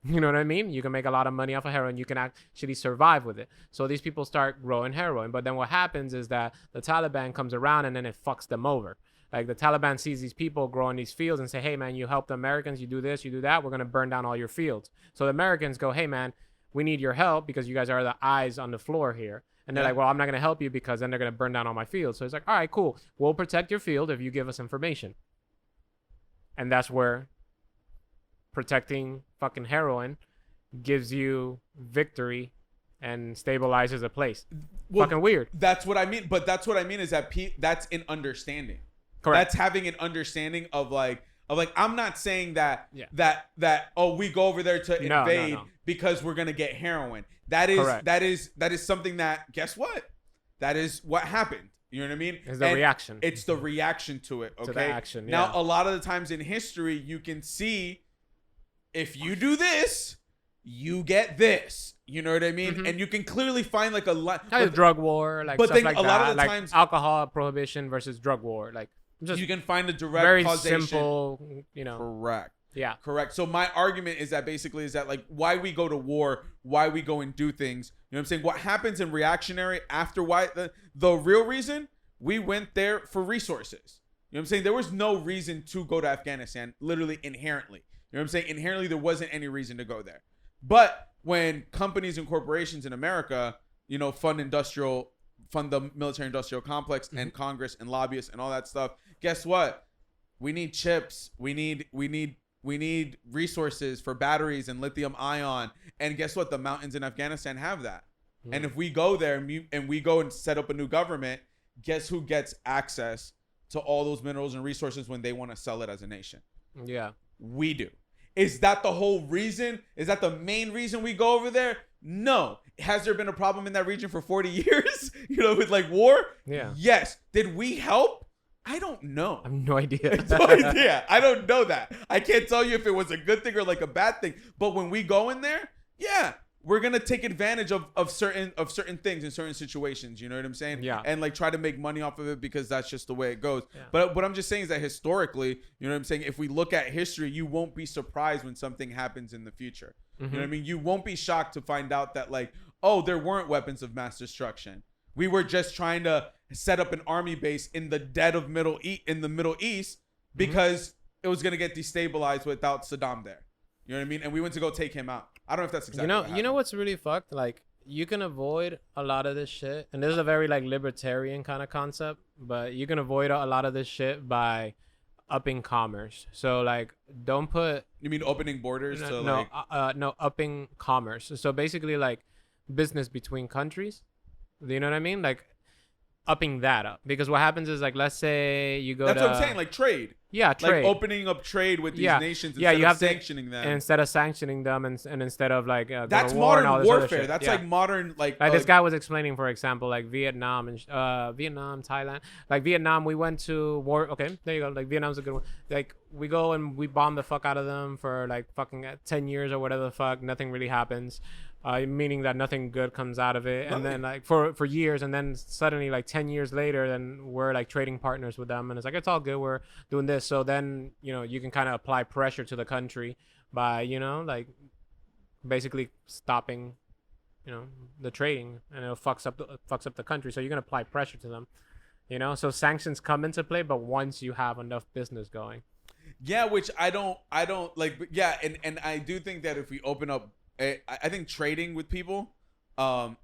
You know what I mean? You can make a lot of money off of heroin. You can actually survive with it. So these people start growing heroin. But then what happens is that the Taliban comes around and then it fucks them over. Like the Taliban sees these people growing these fields and say, hey, man, you help the Americans. You do this, you do that. We're going to burn down all your fields. So the Americans go, hey, man, we need your help because you guys are the eyes on the floor here. And they're like, well, I'm not going to help you because then they're going to burn down all my fields. So it's like, all right, cool. We'll protect your field if you give us information. And that's where protecting fucking heroin gives you victory and stabilizes a place. Well, Fucking weird. That's what I mean. But that's what I mean is that that's an understanding. Correct. That's having an understanding of like I'm not saying that Yeah. that oh, we go over there to No, invade no. because we're gonna get heroin. That is Correct. that is something that, guess what? That is what happened. You know what I mean? It's the reaction. It's the reaction to it. Okay. To the action, Now, yeah. a lot of the times in history, you can see if you do this, you get this. You know what I mean? Mhm. And you can clearly find like a lot. Kind of drug war, like but stuff then like a lot that. of the like times- alcohol prohibition versus drug war. Like just You can find a direct very causation. simple, you know. Correct. Yeah. Correct. So my argument is that basically is that like why we go to war, why we go and do things. You know what I'm saying? What happens in reactionary after why the real reason we went there for resources. You know what I'm saying? There was no reason to go to Afghanistan, literally inherently. You know what I'm saying? Inherently, there wasn't any reason to go there. But when companies and corporations in America, you know, fund the military industrial complex and Congress and lobbyists and all that stuff, guess what? We need chips. We need resources for batteries and lithium ion. And guess what? The mountains in Afghanistan have that. And if we go there and we go and set up a new government, guess who gets access to all those minerals and resources when they want to sell it as a nation? Yeah. We do. Is that the whole reason? Is that the main reason we go over there? No. Has there been a problem in that region for 40 years? You know, with like war? Yeah. Yes. Did we help? I don't know. I have no idea. No idea. I don't know that. I can't tell you if it was a good thing or like a bad thing. But when we go in there, yeah, we're gonna take advantage of certain things in certain situations. You know what I'm saying? Yeah. And like try to make money off of it because that's just the way it goes. Yeah. But what I'm just saying is that historically, you know what I'm saying? If we look at history, you won't be surprised when something happens in the future. You know what I mean? You won't be shocked to find out that like, oh, there weren't weapons of mass destruction. We were just trying to set up an army base in the dead of in the Middle East because it was gonna get destabilized without Saddam there. You know what I mean? And we went to go take him out. I don't know if that's exactly what You know happened. what's really fucked? Like you can avoid a lot of this shit, and this is a very like libertarian kind of concept, but you can avoid a lot of this shit by upping commerce. So like don't put You mean opening borders to like no upping commerce. So basically like business between countries. You know what I mean? Like upping that up, because what happens is like let's say you go that's to what I'm saying, like trade. yeah trade. Like opening up trade with these nations instead you of have sanctioning to, them. instead of sanctioning them and instead of like go That's to war and all modern this other warfare. shit. That's Yeah. like modern Like this guy was explaining, for example, like Vietnam and Thailand. Like Vietnam, we went to war. Okay, there you go. Like Vietnam's a good one. Like we go and we bomb the fuck out of them for like fucking 10 years or whatever the fuck. Nothing really happens. Meaning that nothing good comes out of it. And then like for years, and then suddenly like 10 years later, then we're like trading partners with them, and it's like it's all good. We're doing this. So then you can kind of apply pressure to the country by like basically stopping the trading, and it fucks up the country. So you're gonna apply pressure to them, So sanctions come into play, but once you have enough business going. Yeah, which I don't like. But yeah, and I do think that if we open up, I think trading with people,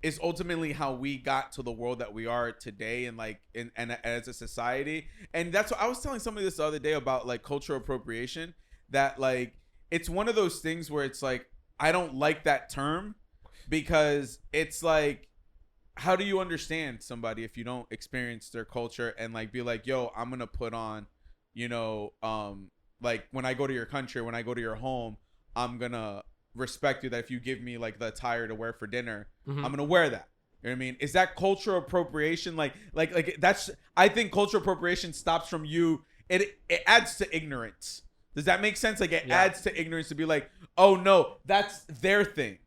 is ultimately how we got to the world that we are today, and like, and as a society. And that's what I was telling somebody this the other day about, like, cultural appropriation. That, like, it's one of those things where it's like, I don't like that term, because it's like, how do you understand somebody if you don't experience their culture and, like, be like, yo, I'm gonna put on, like, when I go to your country, when I go to your home, I'm gonna respect you, that if you give me, like, the attire to wear for dinner, I'm gonna wear that. You know what I mean? Is that cultural appropriation? Like that's, I think cultural appropriation stops from you. It adds to ignorance. Does that make sense? Like, it adds to ignorance to be like, oh no, that's their thing.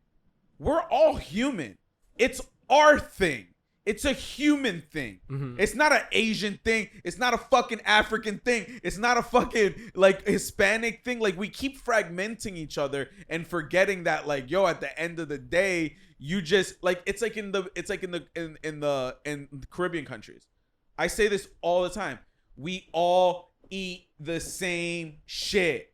We're all human. It's our thing. It's a human thing. It's not an Asian thing. It's not a fucking African thing. It's not a fucking, like, Hispanic thing. Like, we keep fragmenting each other and forgetting that, like, yo, at the end of the day, you just, like, it's like in the Caribbean countries. I say this all the time. We all eat the same shit.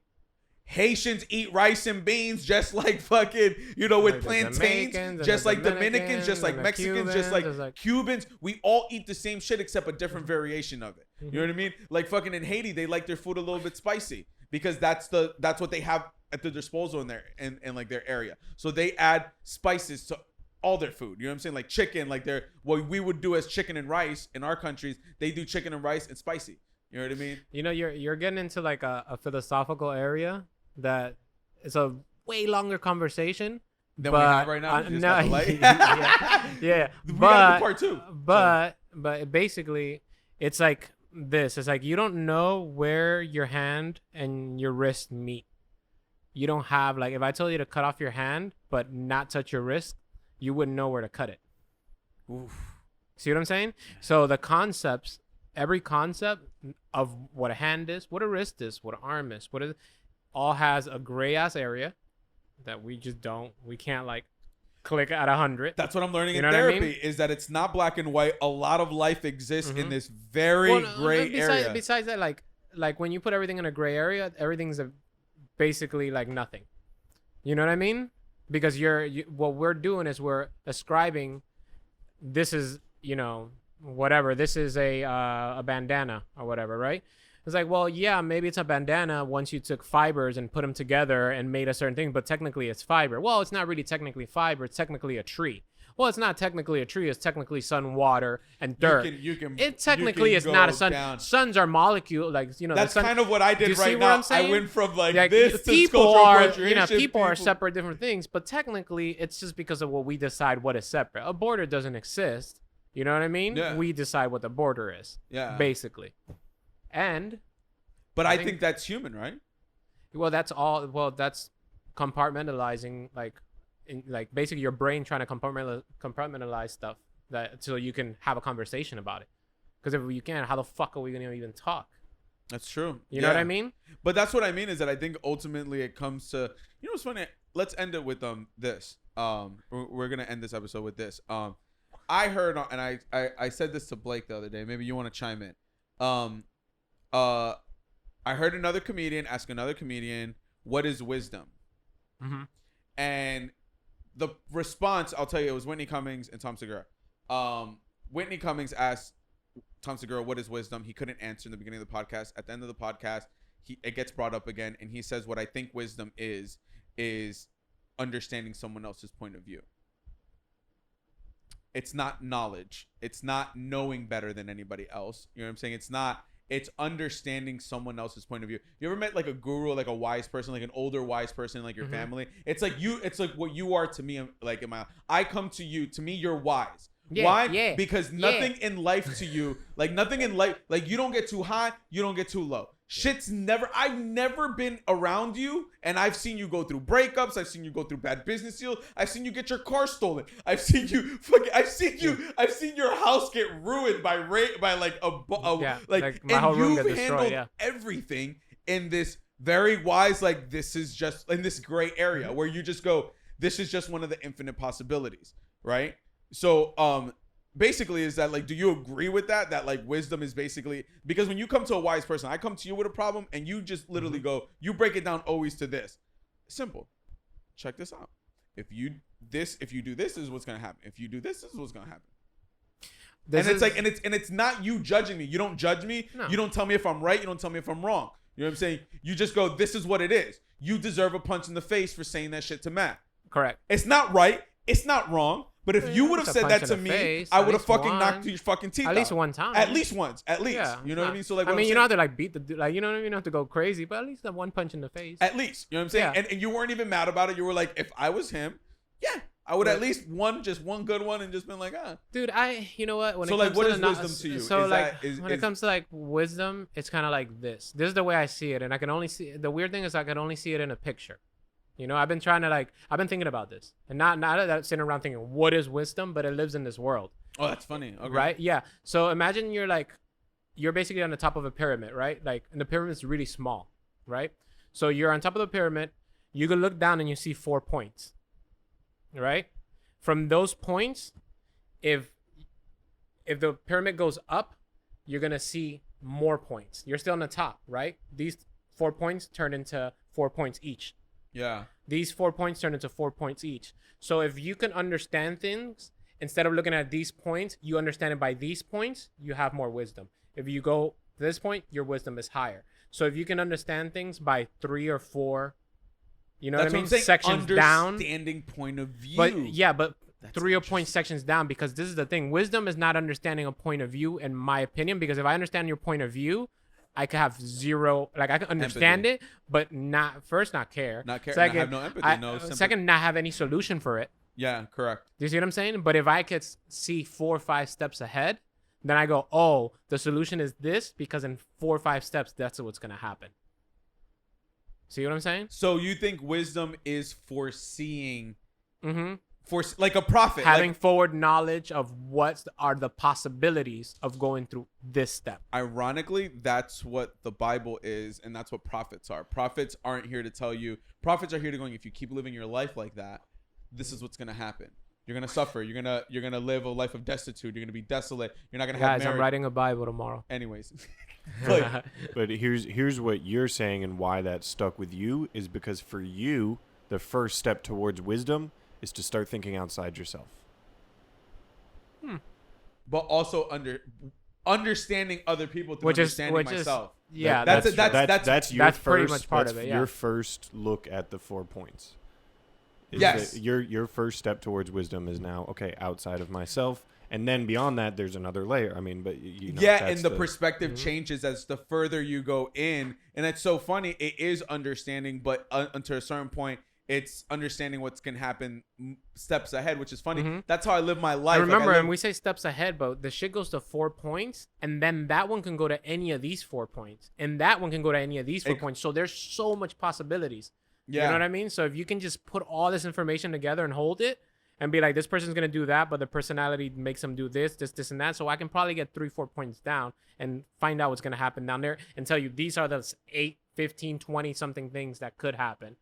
Haitians eat rice and beans just like fucking, with like plantains, just like Dominicans, just like Mexicans, just like Cubans. We all eat the same shit except a different variation of it. You know what I mean? Like, fucking in Haiti, they like their food a little bit spicy because that's what they have at their disposal in their in like their area. So they add spices to all their food. You know what I'm saying? Like chicken, like what we would do as chicken and rice in our countries, they do chicken and rice and spicy. You know what I mean? You're getting into like a philosophical area that is a way longer conversation than we have right now. Yeah. We got to do part two. But basically, it's like this. It's like you don't know where your hand and your wrist meet. You don't have, like, if I told you to cut off your hand but not touch your wrist, you wouldn't know where to cut it. Oof. See what I'm saying? So the concepts, every concept of what a hand is, what a wrist is, what an arm is, what is, all has a gray ass area that we can't, like, click at 100. That's what I'm learning in therapy, is that it's not black and white. A lot of life exists in this very gray area. Besides that, like when you put everything in a gray area, everything's basically like nothing. You know what I mean? Because what we're doing is we're ascribing, this is, whatever, this is a bandana or whatever, right? It's like, well, yeah, maybe it's a bandana once you took fibers and put them together and made a certain thing, but technically it's fiber. Well, it's not really technically fiber. It's technically a tree. Well, it's not technically a tree. It's technically sun, water, and dirt. It technically is not a sun. Down. Suns are molecule, like, That's sun, kind of what I did right now. I went from like this to people are separate different things, but technically it's just because of what we decide what is separate. A border doesn't exist. You know what I mean? Yeah. We decide what the border is. Yeah. Basically. But I think that's human, right? Well, that's all. Well, that's compartmentalizing, like basically your brain trying to compartmentalize stuff so you can have a conversation about it. Because if you can't, how the fuck are we gonna even talk? That's true. You know what I mean? But that's what I mean, is that I think ultimately it comes to, what's funny? Let's end it with this. We're gonna end this episode with this. I heard, and I said this to Blake the other day. Maybe you want to chime in. I heard another comedian ask another comedian, "What is wisdom?" And the response, I'll tell you, it was Whitney Cummings and Tom Segura. Whitney Cummings asked Tom Segura, "What is wisdom?" He couldn't answer in the beginning of the podcast. At the end of the podcast, it gets brought up again, and he says, "What I think wisdom is understanding someone else's point of view. It's not knowledge. It's not knowing better than anybody else. You know what I'm saying? It's understanding someone else's point of view. You ever met like a guru, like a wise person, like an older wise person, like your family? It's like what you are to me. Like I come to you. To me, you're wise. Yeah, why? Yeah, because nothing in life to you, like nothing in life, like you don't get too high, you don't get too low. I've never been around you, and I've seen you go through breakups. I've seen you go through bad business deals. I've seen you get your car stolen. I've seen your house get ruined by like my whole room you've handled everything in this very wise, like this is just in this gray area where you just go, this is just one of the infinite possibilities. right? So basically is that like, do you agree with that? That like wisdom is basically, because when you come to a wise person, I come to you with a problem and you just literally go, you break it down always to this. Simple. Check this out. If you do this is what's gonna happen. If you do this is what's gonna happen. It's not you judging me. You don't judge me. No. You don't tell me if I'm right. You don't tell me if I'm wrong. You know what I'm saying? You just go, this is what it is. You deserve a punch in the face for saying that shit to Matt. Correct. It's not right. It's not wrong. But if you would have said that to me, I would have fucking knocked your fucking teeth out. At least one time. At least once. At least. Yeah, you know what I mean? So like, I mean, you don't have to like beat the, like, you know what I mean? You don't have to go crazy, but at least that one punch in the face. At least. You know what I'm saying? Yeah. And you weren't even mad about it. You were like, if I was him, yeah, I would at least just one good one and just been like, ah. Dude, you know what? So like, what is wisdom to you? So like, when it comes to like wisdom, it's kind of like this. This is the way I see it. And I can only see, the weird thing is I can only see it in a picture. You know, I've been thinking about this, and not that sitting around thinking what is wisdom, but it lives in this world. Oh, that's funny. Okay. Right? Yeah. So imagine you're basically on the top of a pyramid, right? Like, and the pyramid is really small, right? So you're on top of the pyramid. You can look down and you see 4 points, right? From those points, if the pyramid goes up, you're gonna see more points. You're still on the top, right? These 4 points turn into 4 points each. Yeah. These 4 points turn into 4 points each. So if you can understand things, instead of looking at these points, you understand it by these points, you have more wisdom. If you go to this point, your wisdom is higher. So if you can understand things by 3 or 4, you know what I mean? Sections down. Understanding point of view. But 3 or point sections down, because this is the thing. Wisdom is not understanding a point of view, in my opinion, because if I understand your point of view, I could have zero, like I can understand empathy. it, but not care. Not care. Second, not have no empathy. No sympathy. Second, not have any solution for it. Yeah, correct. Do you see what I'm saying? But if I could see 4 or 5 steps ahead, then I go, oh, the solution is this, because in 4 or 5 steps, that's what's going to happen. See what I'm saying? So you think wisdom is foreseeing, Mm-hmm. like a prophet, having forward knowledge of what are the possibilities of going through this step. Ironically, that's what the Bible is, and that's what prophets are. Prophets aren't here to tell you. Prophets are here to going, if you keep living your life like that, this is what's going to happen. You're going to suffer. You're going to live a life of destitute. You're going to be desolate. You're not going to have marriage. I'm writing a Bible tomorrow. Anyways. But here's what you're saying, and why that stuck with you is because for you, the first step towards wisdom is to start thinking outside yourself. But also understanding other people through understanding myself. Yeah, that's pretty much part of it. Yeah. Your first look at the 4 points. Yes. Your first step towards wisdom is now, okay, outside of myself. And then beyond that, there's another layer. I mean, but you know. Yeah, and the perspective changes as the further you go in. And it's so funny. It is understanding, but until a certain point, it's understanding what's going to happen steps ahead, which is funny. Mm-hmm. That's how I live my life. I remember, and we say steps ahead, but the shit goes to 4 points, and then that one can go to any of these 4 points, and that one can go to any of these 4 points. So there's so much possibilities. Yeah. You know what I mean? So if you can just put all this information together and hold it and be like, this person's going to do that, but the personality makes them do this, and that. So I can probably get 3-4 points down and find out what's going to happen down there and tell you these are the 8, 15, 20 something things that could happen.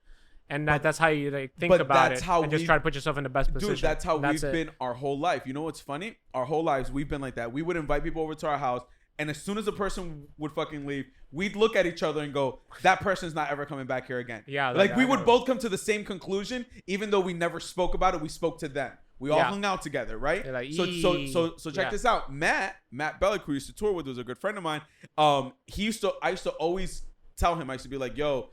And that's how you think about it, and just try to put yourself in the best position. Dude, that's how we've been our whole life. You know what's funny? Our whole lives, we've been like that. We would invite people over to our house, and as soon as a person would fucking leave, we'd look at each other and go, that person's not ever coming back here again. Yeah, like we would both come to the same conclusion, even though we never spoke about it. We spoke to them. We all hung out together, right? Like, so check this out. Matt Bellick, who used to tour with, was a good friend of mine. I used to always tell him, I used to be like, yo,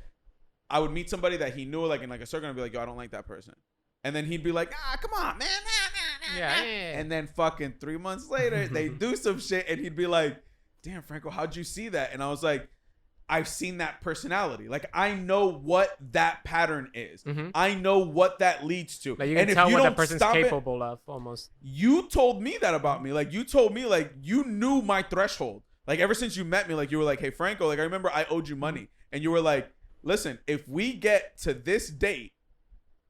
I would meet somebody that he knew, like in like a circle, and I'd be like, yo, I don't like that person. And then he'd be like, come on, man. Yeah. And then fucking 3 months later, they do some shit, and he'd be like, damn, Franco, how'd you see that? And I was like, I've seen that personality. Like, I know what that pattern is. Mm-hmm. I know what that leads to. Like, you can tell what that person's capable of, almost. You told me that about me. Like, you told me, like, you knew my threshold. Like, ever since you met me, like, you were like, hey, Franco, like, I remember I owed you money. And you were like, listen, if we get to this date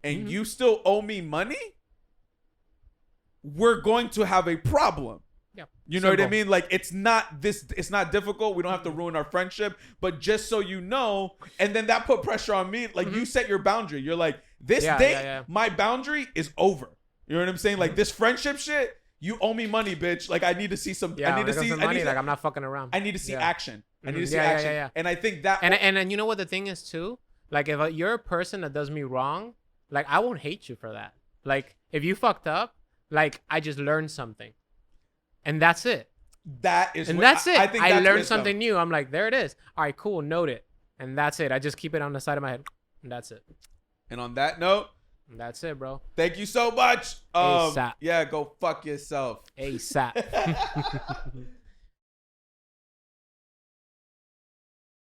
and you still owe me money, we're going to have a problem. Yeah. You know what I mean? Like, it's not difficult. We don't have to ruin our friendship, but just so you know, and then that put pressure on me. Like, you set your boundary. You're like, this date, my boundary is over. You know what I'm saying? Like this friendship shit, you owe me money, bitch. Like I need to see some. Yeah, I need to see money. Like I'm not fucking around. I need to see Yeah. action. I need to see Yeah, action. yeah. And I think that. And you know what the thing is too? Like if you're a person that does me wrong, like I won't hate you for that. Like if you fucked up, like I just learned something, and that's it. That is. And what, that's it. I think I that's learned wisdom. something new. I'm like, there it is. All right, cool. Note it. And that's it. I just keep it on the side of my head. And that's it. And on that note, And that's it, bro. thank you so much. ASAP. Yeah, go fuck yourself. ASAP.